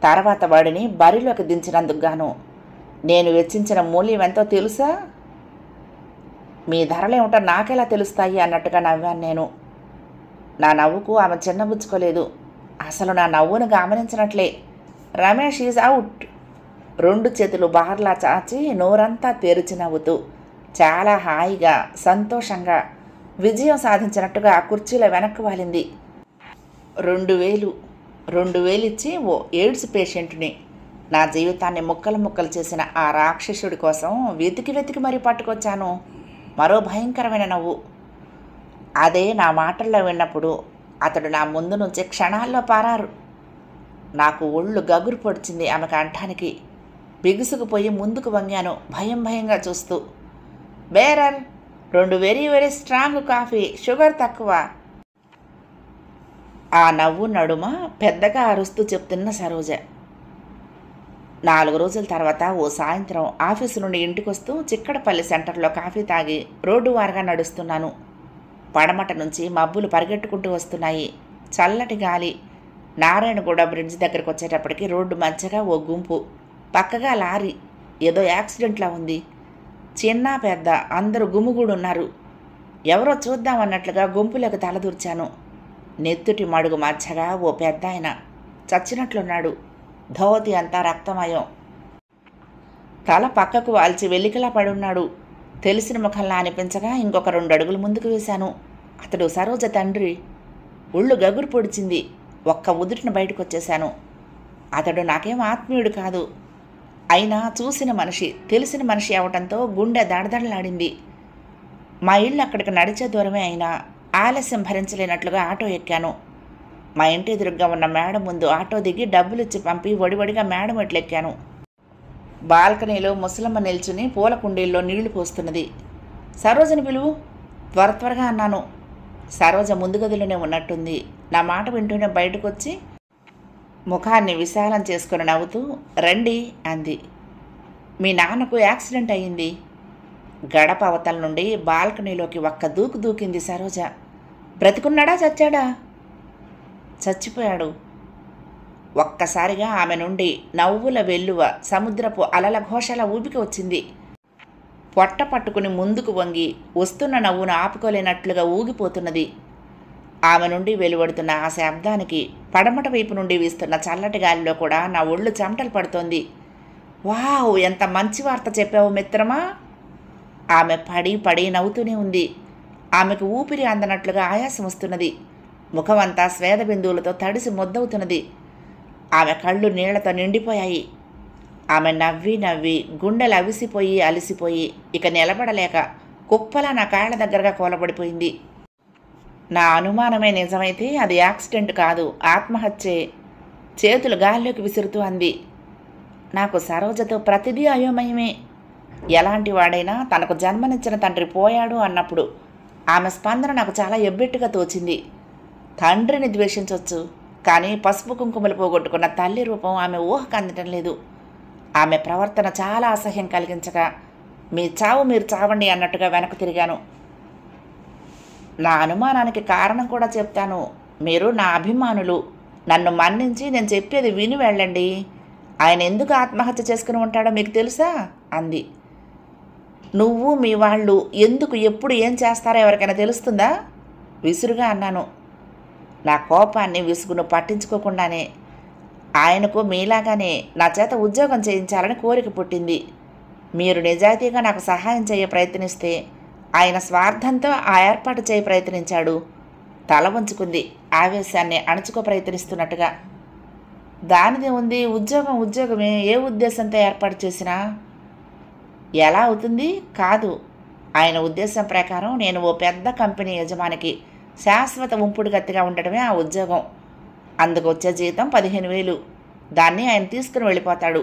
Speaker 1: తర్వాత వాడిని బరిలోకి దించినందుకు గాను నేను వెచ్చించిన మూల్యం ఎంతో తెలుసా? మీ ధరలేమిటో నాకెలా తెలుస్తాయి అన్నట్టుగా నవ్వాను నేను. నా నవ్వుకు ఆమె చిన్నబుచ్చుకోలేదు. అసలు నా నవ్వును గమనించినట్లే. Ramesh is out. 2 చేతులు బార్లా చాచి నోరంతా తెరిచి నవ్వుతూ చాలా హాయిగా సంతోషంగా విజయం సాధించినట్టుగా ఆ కుర్చీలో వెనక్కి వాలింది. 2,000 ఇచ్చి ఓ ఎయిడ్స్ పేషెంట్ని నా జీవితాన్ని ముక్కలు ముక్కలు చేసిన ఆ రాక్షసుడి కోసం వెతికి మరీ పట్టుకొచ్చాను. మరో భయంకరమైన నవ్వు. అదే నా మాటల్లో విన్నప్పుడు అతడు నా ముందు నుంచి క్షణాల్లో పారారు. నాకు ఒళ్ళు గగురు పొడిచింది ఆమె కంఠానికి. బిగుసుకుపోయి ముందుకు వంగాను భయంగా చూస్తూ. Bearer, 2 very strong coffee, sugar తక్కువ. ఆ నవ్వు నడుమ పెద్దగా అరుస్తూ చెప్తున్న సరోజ. 4 రోజుల తర్వాత ఓ సాయంత్రం ఆఫీసు నుండి ఇంటికొస్తూ చిక్కడపల్లి సెంటర్లో కాఫీ తాగి రోడ్డు వారుగా నడుస్తున్నాను. పడమట నుంచి మబ్బులు పరిగెట్టుకుంటూ వస్తున్నాయి. చల్లటి గాలి. నారాయణగూడ బ్రిడ్జ్ దగ్గరకు వచ్చేటప్పటికి రోడ్డు మధ్యగా ఓ గుంపు, పక్కగా లారీ. ఏదో యాక్సిడెంట్లా ఉంది. చిన్న పెద్ద అందరూ గుమ్ముగూడున్నారు. ఎవరో చూద్దామన్నట్లుగా గుంపులోకి తలదూర్చాను. నెత్తుటి మడుగు మధ్యగా ఓ పెద్ద ఆయన చచ్చినట్లున్నాడు. ధోతి అంతా రక్తమయం. తల పక్కకు వాల్చి వెల్లికలా పడున్నాడు. తెలిసిన ముఖంలా అనిపించగా ఇంకొక 2 అడుగులు ముందుకు వేశాను. అతడు సరోజ తండ్రి. ఒళ్ళు గగురు పొడిచింది. ఒక్క ఉదుటిన బయటకు వచ్చేశాను. అతడు నాకేం ఆత్మీయుడు కాదు. అయినా చూసిన మనిషి, తెలిసిన మనిషి అవటంతో గుండె దడదడలాడింది. మా ఇల్లు అక్కడికి నడిచే దూరమే అయినా ఆలస్యం భరించలేనట్లుగా ఆటో ఎక్కాను. మా ఇంటి ఎదురుగ్గా ఉన్న మేడ ముందు ఆటో దిగి డబ్బులిచ్చి పంపి వడివడిగా మేడ మెట్లెక్కాను. బాల్కనీలో ముసలమ్మ నిల్చుని పూల కుండీల్లో నీళ్లు పోస్తున్నది. సరోజని పిలువు, త్వరగా అన్నాను. సరోజ ముందు గదిలోనే ఉన్నట్టుంది. నా మాట వింటూనే బయటకొచ్చి ముఖాన్ని విశాలం చేసుకుని నవ్వుతూ రండి అంది. మీ నాన్నకు యాక్సిడెంట్ అయ్యింది. గడప అవతల నుండి బాల్కనీలోకి ఒక్క దూకు దూకింది సరోజ. బ్రతికున్నాడా చచ్చాడా? చచ్చిపోయాడు. ఒక్కసారిగా ఆమె నుండి నవ్వుల వెల్లువ సముద్రపు అలల ఘోషల ఊపికి వచ్చింది. పొట్ట పట్టుకుని ముందుకు వంగి వస్తున్న నవ్వును ఆపుకోలేనట్లుగా ఊగిపోతున్నది. ఆమె నుండి వెలువడుతున్న ఆ శబ్దానికి పడమట వైపు నుండి వీస్తున్న చల్లటి గాలిలో కూడా నా ఒళ్ళు చెమటలు పడుతోంది. వావ్, ఎంత మంచి వార్త చెప్పావు మిత్రమా! ఆమె పడి పడి నవ్వుతూనే ఉంది. ఆమెకు ఊపిరి అందనట్లుగా ఆయాసం వస్తున్నది. ముఖమంతా స్వేద బిందువులతో తడిసి ముద్దవుతున్నది. ఆమె కళ్ళు నీళ్లతో నిండిపోయాయి. ఆమె నవ్వి నవ్వి గుండెలు అవిసిపోయి అలిసిపోయి ఇక నిలబడలేక కుప్పలా నా కాళ్ళ దగ్గరగా కూలబడిపోయింది. నా అనుమానమే నిజమైతే అది యాక్సిడెంట్ కాదు, ఆత్మహత్యే. చేతులు గాల్లోకి విసురుతూ అంది. నాకు సరోజతో ప్రతిదీ అయోమయమే. ఎలాంటి వాడైనా తనకు జన్మనిచ్చిన తండ్రి పోయాడు అన్నప్పుడు ఆమె స్పందన నాకు చాలా ఎబ్బెట్టుగా తోచింది. తండ్రిని ద్వేషించవచ్చు, కానీ పసుపు కుంకుమలు పోగొట్టుకున్న తల్లి రూపం ఆమె ఊహకు అందటం లేదు. ఆమె ప్రవర్తన చాలా అసహ్యం కలిగించగా మీ చావు మీరు చావండి అన్నట్టుగా వెనక్కి తిరిగాను. నా అనుమానానికి కారణం కూడా చెప్తాను. మీరు నా అభిమానులు. నన్ను మన్నించి నేను చెప్పేది విని వెళ్ళండి. ఆయన ఎందుకు ఆత్మహత్య చేసుకుని ఉంటాడో మీకు తెలుసా అంది. నువ్వు మీ వాళ్ళు ఎందుకు ఎప్పుడు ఏం చేస్తారో ఎవరికైనా తెలుస్తుందా? విసురుగా అన్నాను. నా కోపాన్ని విసుగును పట్టించుకోకుండానే ఆయనకు మీలాగానే నా చేత ఉద్యోగం చేయించాలని కోరిక పుట్టింది. మీరు నిజాయితీగా నాకు సహాయం చేయ ప్రయత్నిస్తే ఆయన స్వార్థంతో ఆ ఏర్పాటు చేయ ప్రయత్నించాడు. తల వంచుకుంది ఆవేశాన్ని అణుచుకో ప్రయత్నిస్తున్నట్టుగా. దానిదే ఉంది, ఉద్యోగమే. ఏ ఉద్దేశంతో ఏర్పాటు చేసినా ఎలా అవుతుంది? కాదు, ఆయన ఉద్దేశం ప్రకారం నేను ఓ పెద్ద కంపెనీ యజమానికి శాశ్వత ఉంపుడు గత్తిగా ఉండటమే ఆ ఉద్యోగం. అందుకు వచ్చే జీతం 15,000. దాన్ని ఆయన తీసుకుని వెళ్ళిపోతాడు.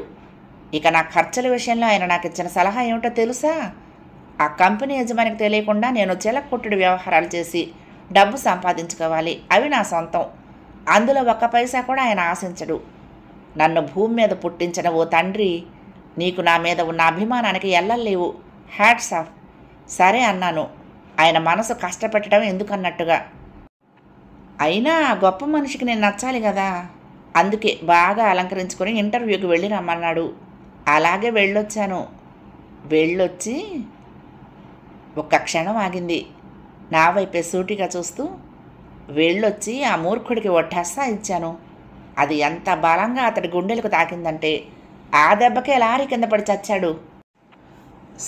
Speaker 1: ఇక నా ఖర్చుల విషయంలో ఆయన నాకు ఇచ్చిన సలహా ఏమిటో తెలుసా? ఆ కంపెనీ యజమానికి తెలియకుండా నేను చిలక్కొట్టుడు వ్యవహారాలు చేసి డబ్బు సంపాదించుకోవాలి. అవి నా సొంతం. అందులో ఒక్క పైసా కూడా ఆయన ఆశించడు. నన్ను భూమి మీద పుట్టించిన ఓ తండ్రి, నీకు నా మీద ఉన్న అభిమానానికి ఎల్లలేవు. Hats off. సరే అన్నాను, ఆయన మనసు కష్టపెట్టడం ఎందుకన్నట్టుగా. అయినా ఆ గొప్ప మనిషికి నేను నచ్చాలి కదా. అందుకే బాగా అలంకరించుకొని ఇంటర్వ్యూకి వెళ్ళి రమ్మన్నాడు. అలాగే వెళ్ళొచ్చాను. వెళ్ళొచ్చి ఒక్క క్షణం ఆగింది. నా వైపే సూటిగా చూస్తూ వెళ్ళొచ్చి ఆ మూర్ఖుడికి ఓ టెస్సా ఇచ్చాను. అది ఎంత బలంగా అతడి గుండెలకు తాకిందంటే ఆ దెబ్బకే లారీ కింద పడి చచ్చాడు.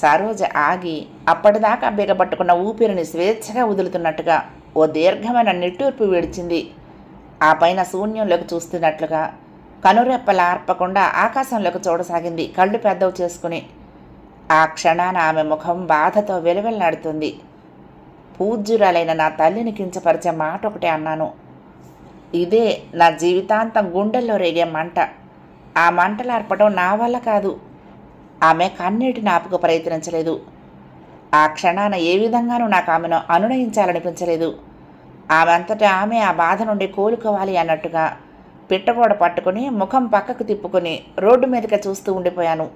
Speaker 1: సరోజ ఆగి అప్పటిదాకా బిగపట్టుకున్న ఊపిరిని స్వేచ్ఛగా వదులుతున్నట్టుగా ఓ దీర్ఘమైన నిట్టూర్పు విడిచింది. ఆ పైన శూన్యంలోకి చూస్తున్నట్లుగా కనురెప్పలార్పకుండా ఆకాశంలోకి చూడసాగింది, కళ్ళు పెద్దవి చేసుకుని. ఆ క్షణాన ఆమె ముఖం బాధతో వెలువెల్లాడుతుంది. పూజ్యురాలైన నా తల్లిని కించపరిచే మాట ఒకటే అన్నాను. ఇదే నా జీవితాంతం గుండెల్లో రేగే మంట. ఆ మంటలార్పడం నా వల్ల కాదు. ఆమె కన్నీటిని ఆపుకు ప్రయత్నించలేదు. ఆ క్షణాన ఏ విధంగానూ నాకు ఆమెను అనునయించాలనిపించలేదు. ఆమె అంతటా ఆమె ఆ బాధ నుండి కోలుకోవాలి అన్నట్టుగా పిట్టగోడ పట్టుకుని ముఖం పక్కకు తిప్పుకొని రోడ్డు మీదకి చూస్తూ ఉండిపోయాను.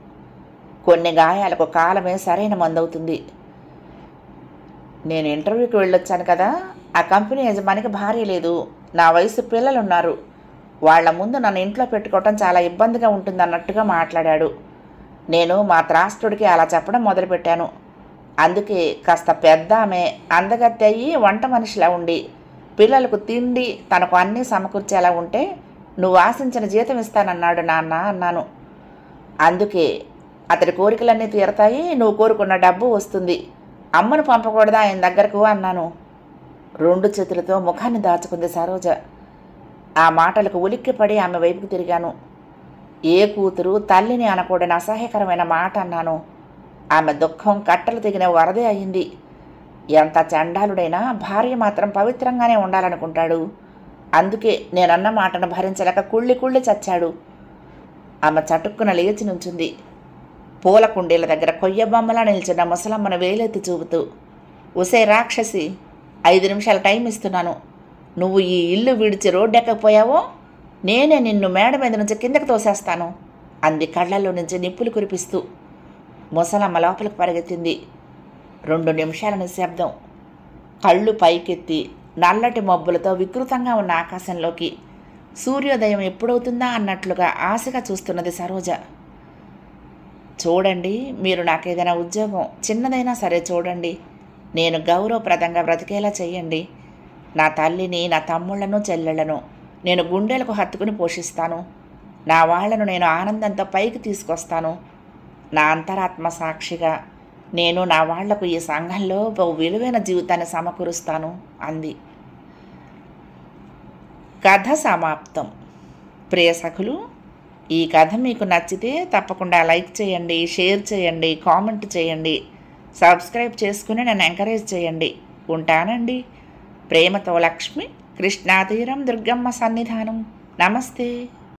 Speaker 1: కొన్ని గాయాలకు కాలమే సరైన మందవుతుంది. నేను ఇంటర్వ్యూకి వెళ్ళొచ్చాను కదా. ఆ కంపెనీ యజమానికి భార్య లేదు, నా వయసు పిల్లలున్నారు. వాళ్ల ముందు నన్ను ఇంట్లో పెట్టుకోవటం చాలా ఇబ్బందిగా ఉంటుందన్నట్టుగా మాట్లాడాడు. నేను మా త్రాష్టుడికి అలా చెప్పడం మొదలుపెట్టాను. అందుకే కాస్త పెద్ద ఆమె అందగత్తె అయ్యి వంట మనిషిలా ఉండి పిల్లలకు తిండి తనకు అన్నీ సమకూర్చేలా ఉంటే నువ్వు ఆశించిన జీతం ఇస్తానన్నాడు నాన్న అన్నాను. అందుకే అతడి కోరికలన్నీ తీరతాయి, నువ్వు కోరుకున్న డబ్బు వస్తుంది. అమ్మను పంపకూడదా ఆయన దగ్గరకు అన్నాను. 2 చేతులతో ముఖాన్ని దాచుకుంది సరోజ. ఆ మాటలకు ఉలిక్కిపడి ఆమె వైపుకు తిరిగాను. ఏ కూతురు తల్లిని అనకూడని అసహ్యకరమైన మాట అన్నాను. ఆమె దుఃఖం కట్టలు తెగిన వరదే అయింది. ఎంత చండాలుడైనా భార్య మాత్రం పవిత్రంగానే ఉండాలనుకుంటాడు. అందుకే నేనన్న మాటను భరించలేక కుళ్ళి కుళ్ళి చచ్చాడు. ఆమె చటుక్కున లేచి నుంచుంది. పూల కుండీల దగ్గర కొయ్య బొమ్మలా నిల్చున్న ముసలమ్మను వేలెత్తి చూపుతూ, ఉసే రాక్షసి 5 నిమిషాల టైం ఇస్తున్నాను. నువ్వు ఈ ఇల్లు విడిచి రోడ్డెక్కకపోయావో నేనే నిన్ను మేడ మీద నుంచి కిందకి తోసేస్తాను అంది కళ్ళల్లో నుంచి నిప్పులు కురిపిస్తూ. ముసలమ్మ లోపలికి పరిగెత్తింది. 2 నిమిషాల నిశ్శబ్దం. కళ్ళు పైకెత్తి నల్లటి మబ్బులతో వికృతంగా ఉన్న ఆకాశంలోకి సూర్యోదయం ఎప్పుడవుతుందా అన్నట్లుగా ఆశగా చూస్తున్నది సరోజ. చూడండి, మీరు నాకేదైనా ఉద్యోగం చిన్నదైనా సరే చూడండి, నేను గౌరవప్రదంగా బ్రతికేలా చెయ్యండి. నా తల్లిని, నా తమ్ముళ్లను, చెల్లెళ్లను నేను గుండెలకు హత్తుకుని పోషిస్తాను. నా వాళ్లను నేను ఆనందంతో పైకి తీసుకొస్తాను. నా అంతరాత్మ సాక్షిగా నేను నా వాళ్లకు ఈ సంఘంలో విలువైన జీవితాన్ని సమకూరుస్తాను అంది. కథ సమాప్తం. ప్రియ సఖులు, ఈ కథ మీకు నచ్చితే తప్పకుండా లైక్ చేయండి, షేర్ చేయండి, కామెంట్ చేయండి, సబ్స్క్రైబ్ చేసుకుని నన్ను ఎంకరేజ్ చేయండి. ఉంటానండి. ప్రేమతో లక్ష్మి, కృష్ణాతీరం, దుర్గమ్మ సన్నిధానం. నమస్తే.